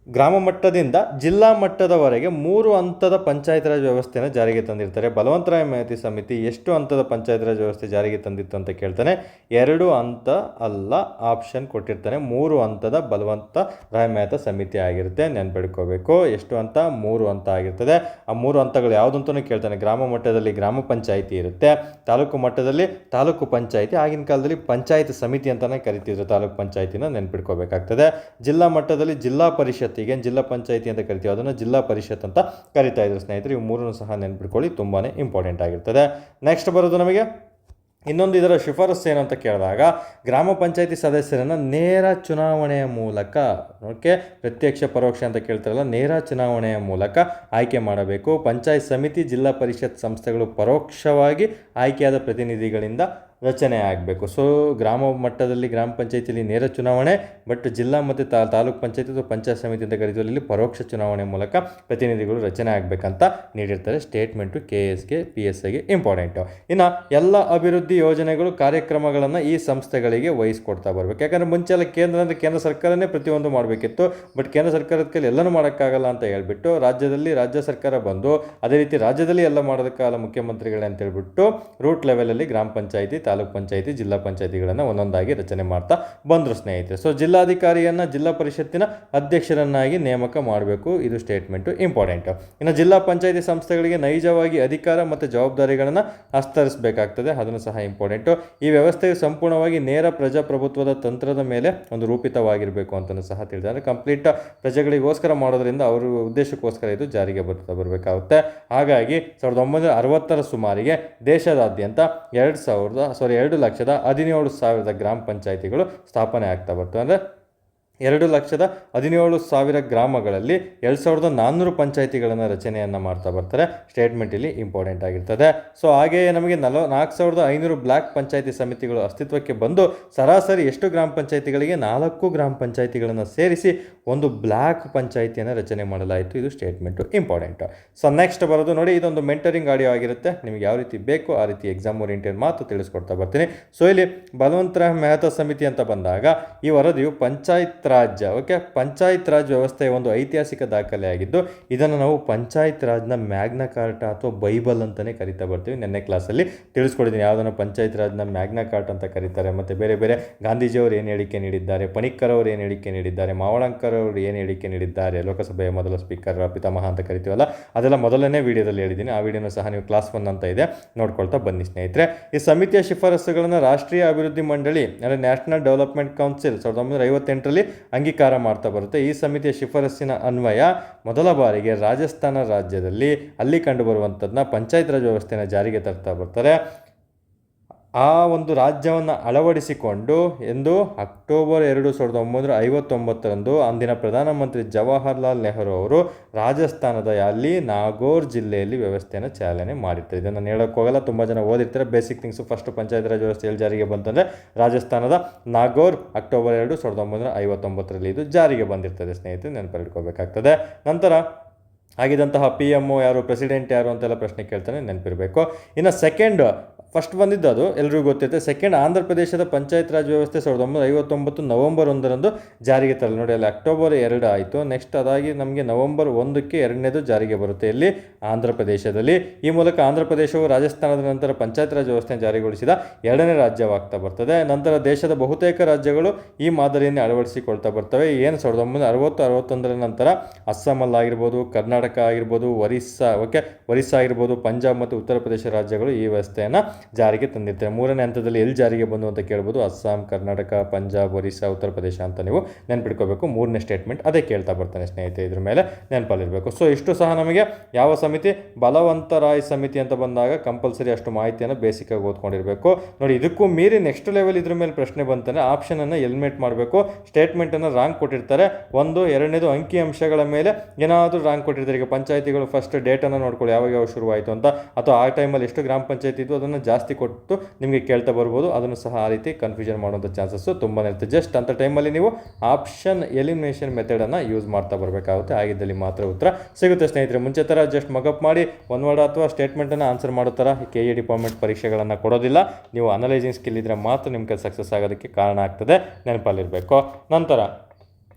ಗ್ರಾಮ ಮಟ್ಟದಿಂದ ಜಿಲ್ಲಾ ಮಟ್ಟದವರೆಗೆ 3 ಹಂತದ ಪಂಚಾಯತ್ ರಾಜ್ ವ್ಯವಸ್ಥೆಯನ್ನು ಜಾರಿಗೆ ತಂದಿರ್ತಾರೆ. ಬಲವಂತರಾಯ್ ಮೆಹ್ತಾ ಸಮಿತಿ ಎಷ್ಟು ಹಂತದ ಪಂಚಾಯತ್ ರಾಜ್ ವ್ಯವಸ್ಥೆ ಜಾರಿಗೆ ತಂದಿತ್ತು ಅಂತ ಕೇಳ್ತಾನೆ. 2 ಹಂತ ಅಲ್ಲ, ಆಪ್ಷನ್ ಕೊಟ್ಟಿರ್ತಾನೆ. 3 ಹಂತದ ಬಲವಂತರಾಯ್ ಮೆಹ್ತಾ ಸಮಿತಿ ಆಗಿರುತ್ತೆ, ನೆನ್ಪಿಡ್ಕೋಬೇಕು. ಎಷ್ಟು ಹಂತ? 3 ಹಂತ ಆಗಿರ್ತದೆ. ಆ 3 ಹಂತಗಳು ಯಾವುದಂತಲೂ ಕೇಳ್ತಾನೆ. ಗ್ರಾಮ ಮಟ್ಟದಲ್ಲಿ ಗ್ರಾಮ ಪಂಚಾಯಿತಿ ಇರುತ್ತೆ, ತಾಲೂಕು ಮಟ್ಟದಲ್ಲಿ ತಾಲೂಕು ಪಂಚಾಯಿತಿ, ಆಗಿನ ಕಾಲದಲ್ಲಿ ಪಂಚಾಯತ್ ಸಮಿತಿ ಅಂತಲೇ ಕರಿತಿದ್ರು ತಾಲೂಕು ಪಂಚಾಯಿತಿನ, ನೆನ್ಪಿಡ್ಕೋಬೇಕಾಗ್ತದೆ. ಜಿಲ್ಲಾ ಮಟ್ಟದಲ್ಲಿ ಜಿಲ್ಲಾ ಪರಿಷತ್, ಈಗೇನು ಜಿಲ್ಲಾ ಪಂಚಾಯಿತಿ ಅಂತ ಕರಿತೀವಿ ಅದನ್ನು ಜಿಲ್ಲಾ ಪರಿಷತ್ ಅಂತ ಕರಿತಾ ಇದ್ರು ಸ್ನೇಹಿತರೆ. ಇವು 3 ಸಹ ನೆನ್ಪಿಟ್ಕೊಳ್ಳಿ, ತುಂಬಾ ಇಂಪಾರ್ಟೆಂಟ್ ಆಗಿರ್ತದೆ. ನೆಕ್ಸ್ಟ್ ಬರೋದು ನಮಗೆ ಇನ್ನೊಂದು ಇದರ ಶಿಫಾರಸ್ಸು ಏನು ಅಂತ ಕೇಳಿದಾಗ, ಗ್ರಾಮ ಪಂಚಾಯಿತಿ ಸದಸ್ಯರನ್ನು ನೇರ ಚುನಾವಣೆಯ ಮೂಲಕ, ಓಕೆ, ಪ್ರತ್ಯಕ್ಷ ಪರೋಕ್ಷ ಅಂತ ಕೇಳ್ತಾರಲ್ಲ, ನೇರ ಚುನಾವಣೆಯ ಮೂಲಕ ಆಯ್ಕೆ ಮಾಡಬೇಕು. ಪಂಚಾಯತ್ ಸಮಿತಿ ಜಿಲ್ಲಾ ಪರಿಷತ್ ಸಂಸ್ಥೆಗಳು ಪರೋಕ್ಷವಾಗಿ ಆಯ್ಕೆಯಾದ ಪ್ರತಿನಿಧಿಗಳಿಂದ ರಚನೆ ಆಗಬೇಕು. ಸೊ ಗ್ರಾಮ ಮಟ್ಟದಲ್ಲಿ ಗ್ರಾಮ ಪಂಚಾಯತಿಯಲ್ಲಿ ನೇರ ಚುನಾವಣೆ, ಬಟ್ ಜಿಲ್ಲಾ ಮತ್ತು ತಾಲೂಕು ಪಂಚಾಯತಿ ಅಥವಾ ಪಂಚಾಯತ್ ಸಮಿತಿ ಅಂತ ಕರೀತೀವಿ, ಇಲ್ಲಿ ಪರೋಕ್ಷ ಚುನಾವಣೆ ಮೂಲಕ ಪ್ರತಿನಿಧಿಗಳು ರಚನೆ ಆಗಬೇಕಂತ ನೀಡಿರ್ತಾರೆ. Statement KSಗೆ PSIಗೆ important. ಇನ್ನು ಎಲ್ಲ ಅಭಿವೃದ್ಧಿ ಯೋಜನೆಗಳು ಕಾರ್ಯಕ್ರಮಗಳನ್ನು ಈ ಸಂಸ್ಥೆಗಳಿಗೆ ವಹಿಸ್ಕೊಡ್ತಾ ಬರಬೇಕು. ಯಾಕಂದರೆ ಮುಂಚೆಲ್ಲ ಕೇಂದ್ರ ಸರ್ಕಾರನೇ ಪ್ರತಿಯೊಂದು ಮಾಡಬೇಕಿತ್ತು, ಬಟ್ ಕೇಂದ್ರ ಸರ್ಕಾರದ ಕೈಲಿ ಎಲ್ಲನೂ ಮಾಡೋಕ್ಕಾಗಲ್ಲ ಅಂತ ಹೇಳ್ಬಿಟ್ಟು ರಾಜ್ಯ ಸರ್ಕಾರ ಬಂದು ಅದೇ ರೀತಿ ರಾಜ್ಯದಲ್ಲಿ ಎಲ್ಲ ಮಾಡೋದಕ್ಕಾಗಲ್ಲ ಮುಖ್ಯಮಂತ್ರಿಗಳೇ ಅಂತ ಹೇಳ್ಬಿಟ್ಟು ರೂಟ್ ಲೆವೆಲಲ್ಲಿ ಗ್ರಾಮ ಪಂಚಾಯತಿ ತಾಲೂಕ್ ಪಂಚಾಯಿತಿ, ಜಿಲ್ಲಾ ಪಂಚಾಯಿತಿಗಳನ್ನು ಒಂದೊಂದಾಗಿ ರಚನೆ ಮಾಡ್ತಾ ಬಂದರು ಸ್ನೇಹಿತರೆ. ಸೊ ಜಿಲ್ಲಾಧಿಕಾರಿಯನ್ನು ಜಿಲ್ಲಾ ಪರಿಷತ್ತಿನ ಅಧ್ಯಕ್ಷರನ್ನಾಗಿ ನೇಮಕ ಮಾಡಬೇಕು, ಇದು ಸ್ಟೇಟ್ಮೆಂಟು ಇಂಪಾರ್ಟೆಂಟು. ಇನ್ನು ಜಿಲ್ಲಾ ಪಂಚಾಯಿತಿ ಸಂಸ್ಥೆಗಳಿಗೆ ನೈಜವಾಗಿ ಅಧಿಕಾರ ಮತ್ತು ಜವಾಬ್ದಾರಿಗಳನ್ನು ಹಸ್ತಾಂತರಿಸಬೇಕಾಗ್ತದೆ, ಅದನ್ನು ಸಹ ಇಂಪಾರ್ಟೆಂಟು. ಈ ವ್ಯವಸ್ಥೆಯು ಸಂಪೂರ್ಣವಾಗಿ ನೇರ ಪ್ರಜಾಪ್ರಭುತ್ವದ ತಂತ್ರದ ಮೇಲೆ ಒಂದು ರೂಪಿತವಾಗಿರಬೇಕು ಅಂತಲೂ ಸಹ ತಿಳಿದರೆ, ಕಂಪ್ಲೀಟ್ ಪ್ರಜೆಗಳಿಗೋಸ್ಕರ ಮಾಡೋದ್ರಿಂದ ಅವರ ಉದ್ದೇಶಕ್ಕೋಸ್ಕರ ಇದು ಜಾರಿಗೆ ಬರಬೇಕಾಗುತ್ತೆ. ಹಾಗಾಗಿ 1960ರ ಸುಮಾರಿಗೆ ದೇಶದಾದ್ಯಂತ 2,17,000 ಗ್ರಾಮ ಪಂಚಾಯಿತಿಗಳು ಸ್ಥಾಪನೆ ಆಗ್ತಾ ಬರ್ತವೆ. ಅಂದರೆ 2,17,000 ಗ್ರಾಮಗಳಲ್ಲಿ 2,400 ಪಂಚಾಯಿತಿಗಳನ್ನು ರಚನೆಯನ್ನು ಮಾಡ್ತಾ ಬರ್ತಾರೆ. ಸ್ಟೇಟ್ಮೆಂಟ್ ಇಲ್ಲಿ ಇಂಪಾರ್ಟೆಂಟ್ ಆಗಿರ್ತದೆ. ಸೊ ಹಾಗೆಯೇ ನಮಗೆ 4,500 ಬ್ಲಾಕ್ ಪಂಚಾಯಿತಿ ಸಮಿತಿಗಳು ಅಸ್ತಿತ್ವಕ್ಕೆ ಬಂದು ಸರಾಸರಿ ಎಷ್ಟು ಗ್ರಾಮ ಪಂಚಾಯಿತಿಗಳಿಗೆ 4 ಗ್ರಾಮ ಪಂಚಾಯಿತಿಗಳನ್ನು ಸೇರಿಸಿ ಒಂದು ಬ್ಲಾಕ್ ಪಂಚಾಯಿತಿಯನ್ನು ರಚನೆ ಮಾಡಲಾಯಿತು, ಇದು ಸ್ಟೇಟ್ಮೆಂಟು ಇಂಪಾರ್ಟೆಂಟು. ಸೊ ನೆಕ್ಸ್ಟ್ ಬರೋದು ನೋಡಿ, ಇದೊಂದು ಮೆಂಟರಿಂಗ್ ಆಡಿಯೋ ಆಗಿರುತ್ತೆ. ನಿಮಗೆ ಯಾವ ರೀತಿ ಬೇಕು ಆ ರೀತಿ ಎಕ್ಸಾಮ್ ಓರಿಯೆಂಟೆಡ್ ಮಾತು ತಿಳಿಸ್ಕೊಡ್ತಾ ಬರ್ತೀನಿ. ಸೊ ಇಲ್ಲಿ ಬಲವಂತರಾವ್ ಮೆಹ್ತಾ ಸಮಿತಿ ಅಂತ ಬಂದಾಗ ಈ ವರದಿಯು ಪಂಚಾಯತ್ ರಾಜ್ ಪಂಚಾಯತ್ ರಾಜ್ ವ್ಯವಸ್ಥೆಯ ಒಂದು ಐತಿಹಾಸಿಕ ದಾಖಲೆಯಾಗಿದ್ದು, ಇದನ್ನು ನಾವು ಪಂಚಾಯತ್ ರಾಜ್ನ ಮ್ಯಾಗ್ನಾ ಕಾರ್ಟಾ ಅಥವಾ ಬೈಬಲ್ ಅಂತಲೇ ಕರಿತಾ ಬರ್ತೀವಿ. ನೆನ್ನೆ ಕ್ಲಾಸಲ್ಲಿ ತಿಳಿಸ್ಕೊಡಿದ್ದೀನಿ ಯಾವುದನ್ನು ಪಂಚಾಯತ್ ರಾಜ್ನ ಮ್ಯಾಗ್ನಾ ಕಾರ್ಟ್ ಅಂತ ಕರೀತಾರೆ. ಮತ್ತು ಬೇರೆ ಬೇರೆ ಗಾಂಧೀಜಿಯವರು ಏನು ಹೇಳಿಕೆ ನೀಡಿದ್ದಾರೆ, ಪಣಿಕ್ಕರ್ ಅವರು ಏನು ಹೇಳಿಕೆ ನೀಡಿದ್ದಾರೆ, ಮಾವಳಂಕರ್ ಅವರು ಏನು ಹೇಳಿಕೆ ನೀಡಿದ್ದಾರೆ, ಲೋಕಸಭೆಯ ಮೊದಲ ಸ್ಪೀಕರ್ ಪಿತಾಮಹ ಅಂತ ಕರಿತೀವಲ್ಲ, ಅದೆಲ್ಲ ಮೊದಲನೇ ವಿಡಿಯೋದಲ್ಲಿ ಹೇಳಿದ್ದೀನಿ. ಆ ವಿಡಿಯೋನು ಸಹ ನೀವು ಕ್ಲಾಸ್ 1 ಅಂತ ಇದೆ ನೋಡ್ಕೊಳ್ತಾ ಬನ್ನಿ ಸ್ನೇಹಿತರೆ. ಈ ಸಮಿತಿಯ ಶಿಫಾರಸುಗಳನ್ನು ರಾಷ್ಟ್ರೀಯ ಅಭಿವೃದ್ಧಿ ಮಂಡಳಿ ಅಂದರೆ ನ್ಯಾಷನಲ್ ಡೆವಲಪ್ಮೆಂಟ್ ಕೌನ್ಸಿಲ್ 1958ರಲ್ಲಿ ಅಂಗೀಕಾರ ಮಾಡ್ತಾ ಬರುತ್ತೆ. ಈ ಸಮಿತಿಯ ಶಿಫಾರಸ್ಸಿನ ಅನ್ವಯ ಮೊದಲ ಬಾರಿಗೆ ರಾಜಸ್ಥಾನ ರಾಜ್ಯದಲ್ಲಿ ಅಲ್ಲಿ ಕಂಡುಬರುವಂಥದ್ದನ್ನ ಪಂಚಾಯತ್ ರಾಜ್ ವ್ಯವಸ್ಥೆಯನ್ನು ಜಾರಿಗೆ ತರ್ತಾ ಬರ್ತಾರೆ. ಆ ಒಂದು ರಾಜ್ಯವನ್ನು ಅಳವಡಿಸಿಕೊಂಡು ಎಂದು ಅಕ್ಟೋಬರ್ 2, 1959ರಂದು ಅಂದಿನ ಪ್ರಧಾನಮಂತ್ರಿ ಜವಾಹರ್ಲಾಲ್ ನೆಹರು ಅವರು ರಾಜಸ್ಥಾನದ ಅಲ್ಲಿ ನಾಗೋರ್ ಜಿಲ್ಲೆಯಲ್ಲಿ ವ್ಯವಸ್ಥೆಯನ್ನು ಚಾಲನೆ ಮಾಡಿರ್ತಾರೆ. ಇದನ್ನು ಹೇಳೋಕ್ಕೆ ಹೋಗಲ್ಲ, ತುಂಬ ಜನ ಓದಿರ್ತಾರೆ. Basic things. First panchayat Raj ವ್ಯವಸ್ಥೆ ಎಲ್ಲಿ ಜಾರಿಗೆ ಬಂತಂದರೆ ರಾಜಸ್ಥಾನದ ನಾಗೋರ್, ಅಕ್ಟೋಬರ್ 2, 1959ರಲ್ಲಿ ಇದು ಜಾರಿಗೆ ಬಂದಿರ್ತದೆ ಸ್ನೇಹಿತರೆ, ನೆನಪಿಟ್ಕೋಬೇಕಾಗ್ತದೆ. ನಂತರ ಆಗಿದ್ದಂತಹ PM ಯಾರು, ಪ್ರೆಸಿಡೆಂಟ್ ಯಾರು ಅಂತೆಲ್ಲ ಪ್ರಶ್ನೆ ಕೇಳ್ತಾನೆ, ನೆನಪಿರಬೇಕು. ಇನ್ನು ಸೆಕೆಂಡ್, ಫಸ್ಟ್ ಬಂದಿದ್ದು ಅದು ಎಲ್ರಿಗೂ ಗೊತ್ತಿರುತ್ತೆ. ಸೆಕೆಂಡ್ ಆಂಧ್ರ ಪ್ರದೇಶದ ಪಂಚಾಯತ್ ರಾಜ್ ವ್ಯವಸ್ಥೆ 1959 ನವೆಂಬರ್ 1ರಂದು ಜಾರಿಗೆ ತರಲು ನೋಡಿ, ಅಲ್ಲಿ ಅಕ್ಟೋಬರ್ 2 ಆಯಿತು. ನೆಕ್ಸ್ಟ್ ಅದಾಗಿ ನಮಗೆ ನವೆಂಬರ್ 1ಕ್ಕೆ ಎರಡನೇದು ಜಾರಿಗೆ ಬರುತ್ತೆ ಇಲ್ಲಿ ಆಂಧ್ರ ಪ್ರದೇಶದಲ್ಲಿ. ಈ ಮೂಲಕ ಆಂಧ್ರ ಪ್ರದೇಶವು ರಾಜಸ್ಥಾನದ ನಂತರ ಪಂಚಾಯತ್ ರಾಜ್ ವ್ಯವಸ್ಥೆ ಜಾರಿಗೊಳಿಸಿದ ಎರಡನೇ ರಾಜ್ಯವಾಗ್ತಾ ಬರ್ತದೆ. ನಂತರ ದೇಶದ ಬಹುತೇಕ ರಾಜ್ಯಗಳು ಈ ಮಾದರಿಯನ್ನು ಅಳವಡಿಸಿಕೊಳ್ತಾ ಬರ್ತವೆ. ಏನು 1960-61ರ ನಂತರ ಅಸ್ಸಾಮಲ್ಲಾಗಿರ್ಬೋದು, ಕರ್ನಾಟಕ ಆಗಿರ್ಬೋದು, ಒರಿಸ್ಸಾ ಆಗಿರ್ಬೋದು, ಪಂಜಾಬ್ ಮತ್ತು ಉತ್ತರ ಪ್ರದೇಶ ರಾಜ್ಯಗಳು ಈ ವ್ಯವಸ್ಥೆಯನ್ನು ಜಾರಿಗೆ ತಂದಿರ್ತಾರೆ. ಮೂರನೇ ಹಂತದಲ್ಲಿ ಎಲ್ಲಿ ಜಾರಿಗೆ ಬಂದು ಅಂತ ಕೇಳ್ಬೋದು, ಅಸ್ಸಾಂ, ಕರ್ನಾಟಕ, ಪಂಜಾಬ್, ಒರಿಸ್ಸಾ, ಉತ್ತರ ಪ್ರದೇಶ ಅಂತ ನೀವು ನೆನ್ಪಿಟ್ಕೋಬೇಕು. ಮೂರನೇ ಸ್ಟೇಟ್ಮೆಂಟ್ ಅದೇ ಕೇಳ್ತಾ ಬರ್ತಾನೆ ಸ್ನೇಹಿತರೆ, ಇದ್ರ ಮೇಲೆ ನೆನಪಲ್ಲಿರಬೇಕು. ಸೊ ಇಷ್ಟು ಸಹ ನಮಗೆ ಯಾವ ಸಮಿತಿ, ಬಲವಂತರಾಯ್ ಸಮಿತಿ ಅಂತ ಬಂದಾಗ ಕಂಪಲ್ಸರಿ ಅಷ್ಟು ಮಾಹಿತಿಯನ್ನು ಬೇಸಿಕಾಗಿ ಓದ್ಕೊಂಡಿರಬೇಕು. ನೋಡಿ, ಇದಕ್ಕೂ ಮೀರಿ ನೆಕ್ಸ್ಟ್ ಲೆವೆಲ್ ಇದ್ರ ಮೇಲೆ ಪ್ರಶ್ನೆ ಬಂತಾನೆ ಆಪ್ಷನನ್ನು ಎಲಿಮಿನೇಟ್ ಮಾಡಬೇಕು. ಸ್ಟೇಟ್ಮೆಂಟನ್ನು ರಾಂಗ್ ಕೊಟ್ಟಿರ್ತಾರೆ. ಒಂದು, ಎರಡನೇದು ಅಂಕಿ ಅಂಶಗಳ ಮೇಲೆ ಏನಾದರೂ ರಾಂಗ್ ಕೊಟ್ಟಿರ್ತಾರೆ. ಈಗ ಪಂಚಾಯಿತಿಗಳು ಫಸ್ಟ್ ಡೇಟನ್ನು ನೋಡ್ಕೊಳ್ಳಿ, ಯಾವಾಗ ಶುರುವಾಯಿತು ಅಂತ, ಅಥವಾ ಆ ಟೈಮಲ್ಲಿ ಎಷ್ಟು ಗ್ರಾಮ ಪಂಚಾಯತಿ ಇದ್ದು ಅದನ್ನು ಜಾಸ್ತಿ ಕೊಟ್ಟು ನಿಮಗೆ ಕೇಳ್ತಾ ಬರ್ಬೋದು. ಅದನ್ನು ಸಹ ಆ ರೀತಿ ಕನ್ಫ್ಯೂಷನ್ ಮಾಡುವಂಥ ಚಾನ್ಸಸ್ಸು ತುಂಬಾ ಇರುತ್ತೆ. ಜಸ್ಟ್ ಅಂಥ ಟೈಮಲ್ಲಿ ನೀವು ಆಪ್ಷನ್ ಎಲಿಮಿನೇಷನ್ ಮೆಥಡನ್ನು ಯೂಸ್ ಮಾಡ್ತಾ ಬರಬೇಕಾಗುತ್ತೆ. ಆಗಿದ್ದಲ್ಲಿ ಮಾತ್ರ ಉತ್ತರ ಸಿಗುತ್ತೆ ಸ್ನೇಹಿತರೆ. ಮುಂಚೆ ಥರ ಜಸ್ಟ್ ಮಗಪ್ ಮಾಡಿ ಒಂದು ವರ್ಡ್ ಅಥವಾ ಸ್ಟೇಟ್ಮೆಂಟನ್ನು ಆನ್ಸರ್ ಮಾಡೋ ಥರ KE ಡಿಪಾರ್ಟ್ಮೆಂಟ್ ಪರೀಕ್ಷೆಗಳನ್ನು ಕೊಡೋದಿಲ್ಲ. ನೀವು ಅನಲೈಸಿಂಗ್ ಸ್ಕಿಲ್ ಇದ್ದರೆ ಮಾತ್ರ ನಿಮಗೆ ಸಕ್ಸಸ್ ಆಗೋದಕ್ಕೆ ಕಾರಣ ಆಗ್ತದೆ, ನೆನಪಲ್ಲಿರಬೇಕು. ನಂತರ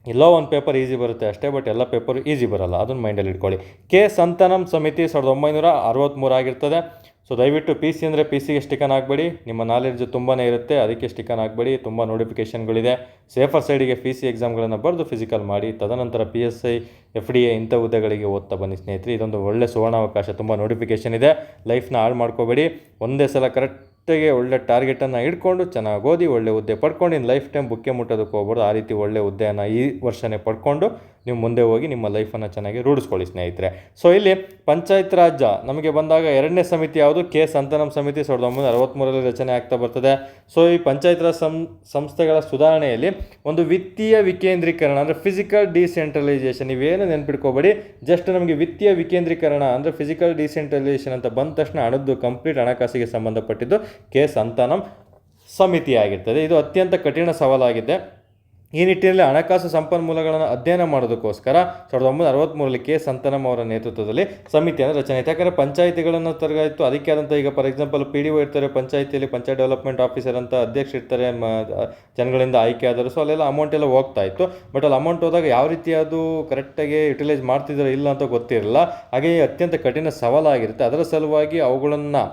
ಎಲ್ಲೋ ಒಂದು ಪೇಪರ್ ಈಸಿ ಬರುತ್ತೆ ಅಷ್ಟೇ, ಬಟ್ ಎಲ್ಲ ಪೇಪರು ಈಸಿ ಬರೋಲ್ಲ, ಅದನ್ನು ಮೈಂಡಲ್ಲಿ ಇಟ್ಕೊಳ್ಳಿ. ಕೆ ಸಂತಾನಂ ಸಮಿತಿ 1963 ಆಗಿರ್ತದೆ. ಸೊ ದಯವಿಟ್ಟು PC ಅಂದರೆ PCಗೆ ಸ್ಟಿಕನ್ ಆಗಬೇಡಿ. ನಿಮ್ಮ ನಾಲೆಡ್ಜ್ ತುಂಬಾ ಇರುತ್ತೆ, ಅದಕ್ಕೆ ಸ್ಟಿಕನ್ ಆಗಬೇಡಿ. ತುಂಬ ನೋಟಿಫಿಕೇಷನ್ಗಳಿದೆ. ಸೇಫರ್ ಸೈಡಿಗೆ PC ಎಕ್ಸಾಮ್ಗಳನ್ನು ಬರೆದು ಫಿಸಿಕಲ್ ಮಾಡಿ, ತದನಂತರ PSI, FDA ಇಂಥ ಹುದ್ದೆಗಳಿಗೆ ಓದ್ತಾ ಬನ್ನಿ ಸ್ನೇಹಿತರೆ. ಇದೊಂದು ಒಳ್ಳೆ ಸುವರ್ಣಾವಕಾಶ. ತುಂಬ ನೋಟಿಫಿಕೇಷನ್ ಇದೆ, ಲೈಫ್ನ ಹಾಳು ಮಾಡ್ಕೋಬೇಡಿ. ಒಂದೇ ಸಲ ಕರೆಕ್ಟಾಗಿ ಒಳ್ಳೆ ಟಾರ್ಗೆಟನ್ನು ಇಟ್ಕೊಂಡು ಚೆನ್ನಾಗಿ ಓದಿ ಒಳ್ಳೆ ಹುದ್ದೆ ಪಡ್ಕೊಂಡು ಇನ್ನು ಲೈಫ್ ಟೈಮ್ ಬುಕ್ಕೆ ಮುಟ್ಟೋದಕ್ಕೆ ಹೋಗ್ಬೋದು. ಆ ರೀತಿ ಒಳ್ಳೆ ಹುದ್ದೆಯನ್ನು ಈ ವರ್ಷನೇ ಪಡ್ಕೊಂಡು ನೀವು ಮುಂದೆ ಹೋಗಿ ನಿಮ್ಮ ಲೈಫನ್ನು ಚೆನ್ನಾಗಿ ರೂಢಿಸ್ಕೊಳ್ಳಿ ಸ್ನೇಹಿತರೆ. ಸೊ ಇಲ್ಲಿ ಪಂಚಾಯತ್ ರಾಜ್ ನಮಗೆ ಬಂದಾಗ ಎರಡನೇ ಸಮಿತಿ ಯಾವುದು, ಕೆ ಸಂತಾನಂ ಸಮಿತಿ 1963ರಲ್ಲಿ ರಚನೆ ಆಗ್ತಾ ಬರ್ತದೆ. ಸೊ ಈ ಪಂಚಾಯತ್ ರಾಜ್ ಸಂಸ್ಥೆಗಳ ಸುಧಾರಣೆಯಲ್ಲಿ ಒಂದು ವಿತ್ತೀಯ ವಿಕೇಂದ್ರೀಕರಣ ಅಂದರೆ ಫಿಸಿಕಲ್ ಡಿಸೆಂಟ್ರಲೈಸೇಷನ್, ಇವೇನು ನೆನ್ಪಿಟ್ಕೋಬೇಡಿ. ಜಸ್ಟ್ ನಮಗೆ ವಿತ್ತೀಯ ವಿಕೇಂದ್ರೀಕರಣ ಅಂದರೆ ಫಿಸಿಕಲ್ ಡಿಸೆಂಟ್ರಲೈಸೇಷನ್ ಅಂತ ಬಂದ ತಕ್ಷಣ ಹಣದ್ದು ಕಂಪ್ಲೀಟ್ ಹಣಕಾಸಿಗೆ ಸಂಬಂಧಪಟ್ಟಿದ್ದು ಕೆ ಸಂತಾನಂ ಸಮಿತಿ ಆಗಿರ್ತದೆ. ಇದು ಅತ್ಯಂತ ಕಠಿಣ ಸವಾಲಾಗಿದೆ. ಈ ನಿಟ್ಟಿನಲ್ಲಿ ಹಣಕಾಸು ಸಂಪನ್ಮೂಲಗಳನ್ನು ಅಧ್ಯಯನ ಮಾಡೋದಕ್ಕೋಸ್ಕರ 1963ರಲ್ಲಿ ಕೆ ಸಂತಾನಂ ಅವರ ನೇತೃತ್ವದಲ್ಲಿ ಸಮಿತಿಯನ್ನು ರಚನೆ ಆಯಿತು. ಯಾಕಂದರೆ ಪಂಚಾಯಿತಿಗಳನ್ನು ತರಗಾಯಿತು, ಅದಕ್ಕೆ ಆದಂಥ ಈಗ ಫಾರ್ ಎಕ್ಸಾಂಪಲ್ PDO ಇರ್ತಾರೆ ಪಂಚಾಯಿತಿಯಲ್ಲಿ, ಪಂಚಾಯತ್ ಡೆವಲಪ್ಮೆಂಟ್ ಆಫೀಸರ್ ಅಂತ ಅಧ್ಯಕ್ಷ ಇರ್ತಾರೆ, ಜನಗಳಿಂದ ಆಯ್ಕೆ ಆದರು. ಸೊ ಅಲ್ಲೆಲ್ಲ ಅಮೌಂಟ್ ಎಲ್ಲ ಹೋಗ್ತಾ ಇತ್ತು. ಬಟ್ ಅಲ್ಲಿ ಅಮೌಂಟ್ ಹೋದಾಗ ಯಾವ ರೀತಿ ಅದು ಕರೆಕ್ಟಾಗಿ ಯುಟಿಲೈಸ್ ಮಾಡ್ತಿದ್ರು ಇಲ್ಲ ಅಂತ ಗೊತ್ತಿರಲಿಲ್ಲ. ಹಾಗೆಯೇ ಅತ್ಯಂತ ಕಠಿಣ ಸವಾಲಾಗಿರುತ್ತೆ. ಅದರ ಸಲುವಾಗಿ ಅವುಗಳನ್ನು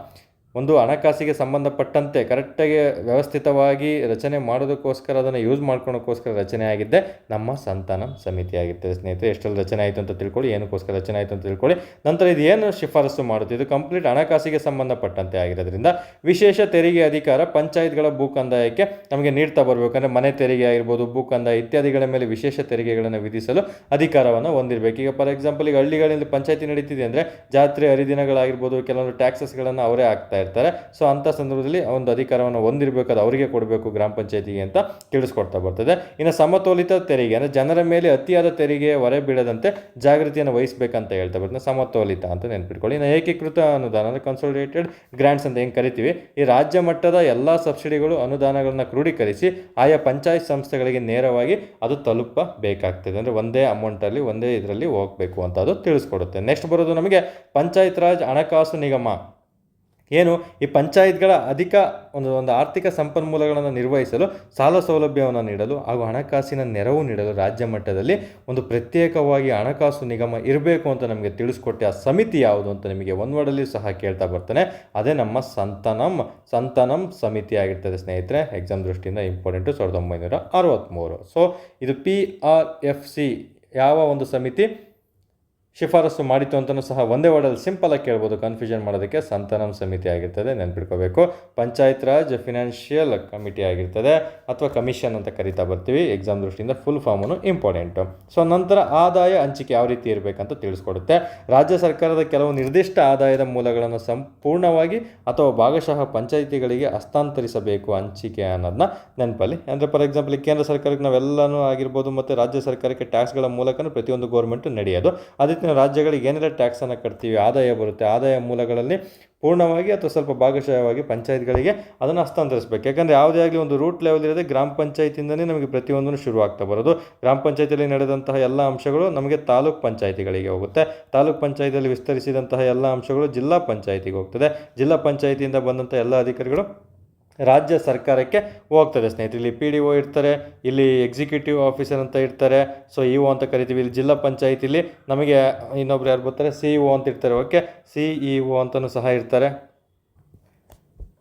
ಒಂದು ಹಣಕಾಸಿಗೆ ಸಂಬಂಧಪಟ್ಟಂತೆ ಕರೆಕ್ಟಾಗಿ ವ್ಯವಸ್ಥಿತವಾಗಿ ರಚನೆ ಮಾಡೋದಕ್ಕೋಸ್ಕರ ಅದನ್ನು ಯೂಸ್ ಮಾಡ್ಕೊಳೋಕ್ಕೋಸ್ಕರ ರಚನೆ ಆಗಿದ್ದೆ ನಮ್ಮ ಸಂತಾನಂ ಸಮಿತಿ ಆಗಿರ್ತದೆ ಸ್ನೇಹಿತರೆ. ಎಷ್ಟೆಲ್ಲ ರಚನೆ ಆಯಿತು ಅಂತ ತಿಳ್ಕೊಳ್ಳಿ, ಏನಕ್ಕೋಸ್ಕರ ರಚನೆ ಆಯಿತು ಅಂತ ತಿಳ್ಕೊಳ್ಳಿ. ನಂತರ ಇದು ಏನು ಶಿಫಾರಸು ಮಾಡುತ್ತೆ, ಇದು ಕಂಪ್ಲೀಟ್ ಹಣಕಾಸಿಗೆ ಸಂಬಂಧಪಟ್ಟಂತೆ ಆಗಿರೋದ್ರಿಂದ ವಿಶೇಷ ತೆರಿಗೆ ಅಧಿಕಾರ ಪಂಚಾಯತ್ಗಳ ಭೂ ಕಂದಾಯಕ್ಕೆ ನಮಗೆ ನೀಡ್ತಾ ಬರಬೇಕು. ಅಂದರೆ ಮನೆ ತೆರಿಗೆ ಆಗಿರ್ಬೋದು, ಭೂ ಕಂದಾಯ ಇತ್ಯಾದಿಗಳ ಮೇಲೆ ವಿಶೇಷ ತೆರಿಗೆಗಳನ್ನು ವಿಧಿಸಲು ಅಧಿಕಾರವನ್ನು ಹೊಂದಿರಬೇಕು. ಈಗ ಫಾರ್ ಎಕ್ಸಾಂಪಲ್ ಈಗ ಹಳ್ಳಿಗಳಲ್ಲಿ ಪಂಚಾಯತಿ ನಡೀತಿದೆ ಅಂದರೆ ಜಾತ್ರೆ ಹರಿದಿನಗಳಾಗಿರ್ಬೋದು, ಕೆಲವೊಂದು ಟ್ಯಾಕ್ಸಸ್ಗಳನ್ನು ಅವರೇ ಹಾಕ್ತಾ ಇರ್ತಾರೆ. ಸೊ ಅಂಥ ಸಂದರ್ಭದಲ್ಲಿ ಒಂದು ಅಧಿಕಾರವನ್ನು ಹೊಂದಿರಬೇಕು, ಅದು ಅವರಿಗೆ ಕೊಡಬೇಕು ಗ್ರಾಮ ಪಂಚಾಯತಿಗೆ ಅಂತ ತಿಳಿಸ್ಕೊಡ್ತಾ ಬರ್ತದೆ. ಇನ್ನು ಸಮತೋಲಿತ ತೆರಿಗೆ ಅಂದರೆ ಜನರ ಮೇಲೆ ಅತಿಯಾದ ತೆರಿಗೆ ಹೊರೆ ಬೀಳದಂತೆ ಜಾಗೃತಿಯನ್ನು ವಹಿಸಬೇಕಂತ ಹೇಳ್ತಾ ಬರ್ತಾರೆ. ಸಮತೋಲಿತ ಅಂತ ನೆನ್ಪಿಟ್ಕೊಳ್ಳಿ. ಇನ್ನು ಏಕೀಕೃತ ಅನುದಾನ ಅಂದರೆ ಕನ್ಸಾಲಿಡೇಟೆಡ್ ಗ್ರಾಂಟ್ಸ್ ಅಂತ ಹೆಂಗೆ ಕರಿತೀವಿ, ಈ ರಾಜ್ಯ ಮಟ್ಟದ ಎಲ್ಲ ಸಬ್ಸಿಡಿಗಳು ಅನುದಾನಗಳನ್ನು ಕ್ರೋಢೀಕರಿಸಿ ಆಯಾ ಪಂಚಾಯತ್ ಸಂಸ್ಥೆಗಳಿಗೆ ನೇರವಾಗಿ ಅದು ತಲುಪಬೇಕಾಗ್ತದೆ. ಅಂದರೆ ಒಂದೇ ಅಮೌಂಟಲ್ಲಿ ಒಂದೇ ಇದರಲ್ಲಿ ಹೋಗಬೇಕು ಅಂತ ಅದು ತಿಳಿಸ್ಕೊಡುತ್ತೆ. ನೆಕ್ಸ್ಟ್ ಬರೋದು ನಮಗೆ ಪಂಚಾಯತ್ ರಾಜ್ ಹಣಕಾಸು ನಿಗಮ. ಏನು ಈ ಪಂಚಾಯತ್ಗಳ ಅಧಿಕ ಒಂದು ಆರ್ಥಿಕ ಸಂಪನ್ಮೂಲಗಳನ್ನು ನಿರ್ವಹಿಸಲು ಸಾಲ ಸೌಲಭ್ಯವನ್ನು ನೀಡಲು ಹಾಗೂ ಹಣಕಾಸಿನ ನೆರವು ನೀಡಲು ರಾಜ್ಯ ಮಟ್ಟದಲ್ಲಿ ಒಂದು ಪ್ರತ್ಯೇಕವಾಗಿ ಹಣಕಾಸು ನಿಗಮ ಇರಬೇಕು ಅಂತ ನಮಗೆ ತಿಳಿಸ್ಕೊಟ್ಟೆ. ಆ ಸಮಿತಿ ಯಾವುದು ಅಂತ ನಿಮಗೆ ಒಂದು ವರ್ಡಲ್ಲಿ ಸಹ ಕೇಳ್ತಾ ಬರ್ತಾನೆ. ಅದೇ ನಮ್ಮ ಸಂತಾನಂ ಸಮಿತಿ ಆಗಿರ್ತದೆ ಸ್ನೇಹಿತರೆ. ಎಕ್ಸಾಮ್ ದೃಷ್ಟಿಯಿಂದ ಇಂಪಾರ್ಟೆಂಟು 1963. ಸೊ ಇದು PRFC ಯಾವ ಒಂದು ಸಮಿತಿ ಶಿಫಾರಸು ಮಾಡಿತು ಅಂತಲೂ ಸಹ ಒಂದೇ ವರ್ಡಲ್ಲಿ ಸಿಂಪಲಾಗಿ ಕೇಳ್ಬೋದು, ಕನ್ಫ್ಯೂಷನ್ ಮಾಡೋದಕ್ಕೆ. ಸಂತಾನಂ ಸಮಿತಿ ಆಗಿರ್ತದೆ, ನೆನ್ಪಿಟ್ಕೋಬೇಕು. ಪಂಚಾಯತ್ ರಾಜ್ ಫಿನಾನ್ಷಿಯಲ್ ಕಮಿಟಿ ಆಗಿರ್ತದೆ ಅಥವಾ ಕಮಿಷನ್ ಅಂತ ಕರಿತಾ ಬರ್ತೀವಿ. ಎಕ್ಸಾಮ್ ದೃಷ್ಟಿಯಿಂದ ಫುಲ್ ಫಾರ್ಮನ್ನು ಇಂಪಾರ್ಟೆಂಟು. ಸೊ ನಂತರ ಆದಾಯ ಹಂಚಿಕೆ ಯಾವ ರೀತಿ ಇರಬೇಕಂತ ತಿಳಿಸ್ಕೊಡುತ್ತೆ. ರಾಜ್ಯ ಸರ್ಕಾರದ ಕೆಲವು ನಿರ್ದಿಷ್ಟ ಆದಾಯದ ಮೂಲಗಳನ್ನು ಸಂಪೂರ್ಣವಾಗಿ ಅಥವಾ ಭಾಗಶಃ ಪಂಚಾಯಿತಿಗಳಿಗೆ ಹಸ್ತಾಂತರಿಸಬೇಕು ಹಂಚಿಕೆ ಅನ್ನೋದನ್ನ ನೆನಪಲ್ಲಿ. ಅಂದರೆ ಫಾರ್ ಎಕ್ಸಾಂಪಲ್ ಕೇಂದ್ರ ಸರ್ಕಾರಕ್ಕೆ ನಾವೆಲ್ಲನೂ ಆಗಿರ್ಬೋದು ಮತ್ತು ರಾಜ್ಯ ಸರ್ಕಾರಕ್ಕೆ ಟ್ಯಾಕ್ಸ್ಗಳ ಮೂಲಕನೂ ಪ್ರತಿಯೊಂದು ಗೌರ್ಮೆಂಟು ನಡೆಯೋದು. ಅದಕ್ಕೆ ರಾಜ್ಯಗಳಿಗೆ ಏನೆಲ್ಲ ಟ್ಯಾಕ್ಸನ್ನು ಕಟ್ತೀವಿ, ಆದಾಯ ಬರುತ್ತೆ, ಆದಾಯ ಮೂಲಗಳಲ್ಲಿ ಪೂರ್ಣವಾಗಿ ಅಥವಾ ಸ್ವಲ್ಪ ಭಾಗಶಃವಾಗಿ ಪಂಚಾಯತ್ಗಳಿಗೆ ಅದನ್ನು ಹಸ್ತಾಂತರಿಸಬೇಕು. ಯಾಕಂದರೆ ಯಾವುದೇ ಆಗಲಿ ಒಂದು ರೂಟ್ ಲೆವೆಲ್ ಇರೋದೇ ಗ್ರಾಮ ಪಂಚಾಯತಿಯಿಂದಲೇ ನಮಗೆ ಪ್ರತಿಯೊಂದನ್ನು ಶುರುವಾಗ್ತಾ ಬರೋದು. ಗ್ರಾಮ ಪಂಚಾಯತಿಯಲ್ಲಿ ನಡೆದಂತಹ ಎಲ್ಲ ಅಂಶಗಳು ನಮಗೆ ತಾಲೂಕು ಪಂಚಾಯತಿಗಳಿಗೆ ಹೋಗುತ್ತೆ. ತಾಲೂಕು ಪಂಚಾಯತಿಯಲ್ಲಿ ವಿಸ್ತರಿಸಿದಂತಹ ಎಲ್ಲ ಅಂಶಗಳು ಜಿಲ್ಲಾ ಪಂಚಾಯತಿಗೆ ಹೋಗ್ತದೆ. ಜಿಲ್ಲಾ ಪಂಚಾಯತಿಯಿಂದ ಬಂದಂಥ ಎಲ್ಲ ಅಧಿಕಾರಿಗಳು ರಾಜ್ಯ ಸರ್ಕಾರಕ್ಕೆ ಹೋಗ್ತದೆ ಸ್ನೇಹಿತರೆ. ಇಲ್ಲಿ PDO ಇರ್ತಾರೆ, ಇಲ್ಲಿ ಎಕ್ಸಿಕ್ಯೂಟಿವ್ ಆಫೀಸರ್ ಅಂತ ಇರ್ತಾರೆ, ಸೊ EO ಅಂತ ಕರಿತೀವಿ. ಇಲ್ಲಿ ಜಿಲ್ಲಾ ಪಂಚಾಯತಿಲಿ ನಮಗೆ ಇನ್ನೊಬ್ರು ಯಾರು ಬರ್ತಾರೆ, CEO ಅಂತ ಇರ್ತಾರೆ. ಓಕೆ, CEO ಅಂತಲೂ ಸಹ ಇರ್ತಾರೆ.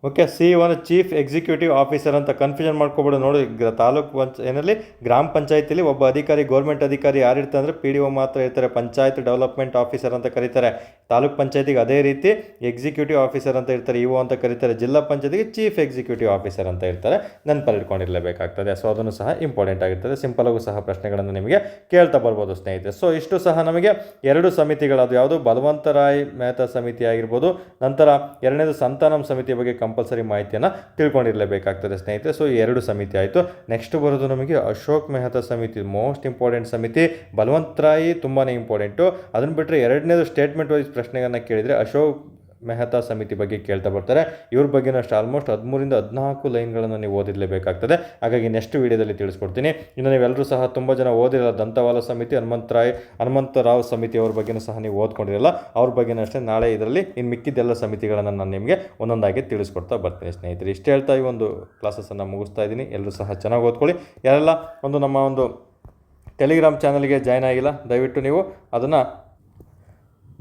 Okay, CEO chief executive officer ಅಂತ ಕನ್ಫ್ಯೂಷನ್ ಮಾಡ್ಕೊಬೇಡ. ನೋಡಿ, ತಾಲೂಕು ಏನಲ್ಲಿ ಗ್ರಾಮ ಪಂಚಾಯತಿಲಿ ಒಬ್ಬ ಅಧಿಕಾರಿ, ಗೌರ್ಮೆಂಟ್ ಅಧಿಕಾರಿ ಯಾರು ಇರ್ತಾರೆ ಅಂದರೆ PDO ಮಾತ್ರ ಇರ್ತಾರೆ. ಪಂಚಾಯತ್ ಡೆವಲಪ್ಮೆಂಟ್ ಆಫೀಸರ್ ಅಂತ ಕರೀತಾರೆ. ತಾಲೂಕು ಪಂಚಾಯತಿಗೆ ಅದೇ ರೀತಿ ಎಕ್ಸಿಕ್ಯೂಟಿವ್ ಆಫೀಸರ್ ಅಂತ ಇರ್ತಾರೆ, EO ಅಂತ ಕರೀತಾರೆ. ಜಿಲ್ಲಾ ಪಂಚಾಯತಿಗೆ ಚೀಫ್ ಎಕ್ಸಿಕ್ಯೂಟಿವ್ ಆಫೀಸರ್ ಅಂತ ಇರ್ತಾರೆ. ನೆನಪಲ್ಲಿ ಇಟ್ಕೊಂಡಿರಲೇಬೇಕಾಗ್ತದೆ. ಸೊ ಅದನ್ನು ಸಹ ಇಂಪಾರ್ಟೆಂಟ್ ಆಗಿರ್ತದೆ. ಸಿಂಪಲಾಗೂ ಸಹ ಪ್ರಶ್ನೆಗಳನ್ನು ನಿಮಗೆ ಕೇಳ್ತಾ ಬರ್ಬೋದು ಸ್ನೇಹಿತರೆ. ಸೊ ಇಷ್ಟು ಸಹ ನಮಗೆ ಎರಡು ಸಮಿತಿಗಳದು ಯಾವುದು, ಬಲವಂತರಾಯ್ ಮೆಹ್ತಾ ಸಮಿತಿ ಆಗಿರ್ಬೋದು, ನಂತರ ಎರಡನೇದು ಸಂತಾನಂ ಸಮಿತಿ ಬಗ್ಗೆ ಕಂಪಲ್ಸರಿ ಮಾಹಿತಿಯನ್ನು ತಿಳ್ಕೊಂಡಿರಲೇಬೇಕಾಗ್ತದೆ ಸ್ನೇಹಿತರೆ. ಸೊ ಈ ಎರಡು ಸಮಿತಿ ಆಯಿತು. ನೆಕ್ಸ್ಟ್ ಬರೋದು ನಮಗೆ ಅಶೋಕ್ ಮೆಹ್ತಾ ಸಮಿತಿ, ಮೋಸ್ಟ್ ಇಂಪಾರ್ಟೆಂಟ್ ಸಮಿತಿ. ಬಲವಂತರಾಯಿ ತುಂಬಾ ಇಂಪಾರ್ಟೆಂಟು. ಅದನ್ನು ಬಿಟ್ಟರೆ ಎರಡನೇದು ಸ್ಟೇಟ್ಮೆಂಟ್ ವೈಸ್ ಪ್ರಶ್ನೆಗಳನ್ನು ಕೇಳಿದರೆ ಅಶೋಕ್ ಮೆಹ್ತಾ ಸಮಿತಿ ಬಗ್ಗೆ ಕೇಳ್ತಾ ಬರ್ತಾರೆ. ಇವ್ರ ಬಗ್ಗೆನೂ ಅಷ್ಟು ಆಲ್ಮೋಸ್ಟ್ 13 ರಿಂದ 14 ಲೈನ್ಗಳನ್ನು ನೀವು ಓದಿರಲೇಬೇಕಾಗ್ತದೆ. ಹಾಗಾಗಿ ನೆಕ್ಸ್ಟ್ ವೀಡಿಯೋದಲ್ಲಿ ತಿಳಿಸ್ಕೊಡ್ತೀನಿ. ಇನ್ನು ನೀವೆಲ್ಲರೂ ಸಹ ತುಂಬ ಜನ ಓದಿರಲ್ಲ ದಂತವಾಲ ಸಮಿತಿ, ಹನುಮಂತರಾವ್ ಸಮಿತಿ ಅವ್ರ ಬಗ್ಗೆನೂ ಸಹ ನೀವು ಓದ್ಕೊಂಡಿರಲ್ಲ. ಅವ್ರ ಬಗ್ಗೆನೂ ಅಷ್ಟೇ ನಾಳೆ ಇದರಲ್ಲಿ ಇನ್ನು ಮಿಕ್ಕಿದ್ದೆಲ್ಲ ಸಮಿತಿಗಳನ್ನು ನಾನು ನಿಮಗೆ ಒಂದೊಂದಾಗಿ ತಿಳಿಸ್ಕೊಡ್ತಾ ಬರ್ತೀನಿ ಸ್ನೇಹಿತರೆ. ಇಷ್ಟು ಹೇಳ್ತಾ ಈ ಒಂದು ಕ್ಲಾಸಸ್ಸನ್ನು ಮುಗಿಸ್ತಾ ಇದ್ದೀನಿ. ಎಲ್ಲರೂ ಸಹ ಚೆನ್ನಾಗಿ ಓದ್ಕೊಳ್ಳಿ. ಯಾರೆಲ್ಲ ನಮ್ಮ ಒಂದು ಟೆಲಿಗ್ರಾಮ್ ಚಾನಲ್ಗೆ ಜಾಯ್ನ್ ಆಗಿಲ್ಲ, ದಯವಿಟ್ಟು ನೀವು ಅದನ್ನು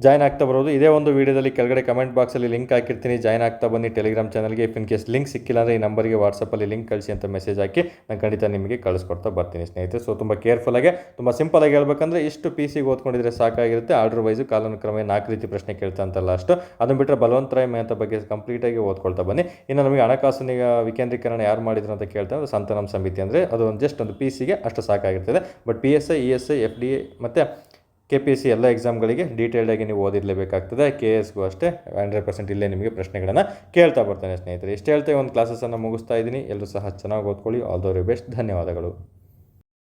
ಜಾಯ್ನ್ ಆಗ್ತಾ ಬರೋದು. ಇದೇ ಒಂದು ವೀಡಿಯೋದಲ್ಲಿ ಕೆಳಗಡೆ ಕಮೆಂಟ್ ಬಾಕ್ಸಲ್ಲಿ ಲಿಂಕ್ ಹಾಕಿರ್ತೀನಿ, ಜಾಯ್ನ್ ಆಗ್ತಾ ಬನ್ನಿ ಟೆಲಿಗ್ರಾಮ್ ಚಾನಲ್ಗೆ. ಇಫ್ ಇನ್ ಕೇಸ್ ಲಿಂಕ್ ಸಿಕ್ಕಿಲ್ಲ ಅಂದರೆ ಈ ನಂಬರ್ಗೆ ವಾಟ್ಸಪ್ಪಲ್ಲಿ ಲಿಂಕ್ ಕಳಿಸಿ ಅಂತ ಮೆಸೇಜ್ ಹಾಕಿ ನಾನು ಖಂಡಿತ ನಿಮಗೆ ಕಳಿಸ್ಕೊಡ್ತಾ ಬರ್ತೀನಿ ಸ್ನೇಹಿತರೆ. ಸೊ ತುಂಬ ಕೇರ್ಫುಲ್ಲಾಗಿ, ತುಂಬ ಸಿಂಪಲಾಗಿ ಹೇಳ್ಬೇಕಂದ್ರೆ ಇಷ್ಟು PCಗೆ ಓದ್ಕೊಂಡಿದ್ರೆ ಸಾಕಾಗಿರುತ್ತೆ. ಆರ್ಡರ್ ವೈಸು ಕಾಲಾನುಕ್ರಮ 4 ರೀತಿ ಪ್ರಶ್ನೆ ಕೇಳ್ತಾ ಅಂತಲ್ಲ ಅಷ್ಟು. ಅದನ್ನು ಬಿಟ್ಟರೆ ಬಲವಂತರಾಯ್ ಮೆಹ್ತಾ ಬಗ್ಗೆ ಕಂಪ್ಲೀಟಾಗಿ ಓದ್ಕೊಳ್ತಾ ಬನ್ನಿ. ಇನ್ನು ನಮಗೆ ಹಣಕಾಸು ವಿಕೇಂದ್ರೀಕರಣ ಯಾರು ಮಾಡಿದ್ರು ಅಂತ ಕೇಳ್ತಾ ಅಂದರೆ ಸಂತಾನಂ ಸಮಿತಿ. ಅಂದರೆ ಅದು ಜಸ್ಟ್ ಒಂದು PCಗೆ ಅಷ್ಟು ಸಾಕಾಗಿರ್ತದೆ. ಬಟ್ PSI, ESI, FDA ಮತ್ತು KPSC ಎಲ್ಲ ಎಕ್ಸಾಮ್ಗಳಿಗೆ ಡೀಟೇಲ್ಡಾಗಿ ನೀವು ಓದಿರಲೇಬೇಕಾಗ್ತದೆ. KSಗೂ ಅಷ್ಟೇ 100% ಇಲ್ಲೇ ನಿಮಗೆ ಪ್ರಶ್ನೆಗಳನ್ನು ಕೇಳ್ತಾ ಬರ್ತಾನೆ ಸ್ನೇಹಿತರೆ. ಇಷ್ಟು ಹೇಳ್ತಾ ಒಂದು ಕ್ಲಾಸಸ್ಸನ್ನು ಮುಗಿಸ್ತಾ ಇದ್ದೀನಿ. ಎಲ್ಲರೂ ಸಹ ಚೆನ್ನಾಗಿ ಓದ್ಕೊಳ್ಳಿ. All the very best. ಧನ್ಯವಾದಗಳು.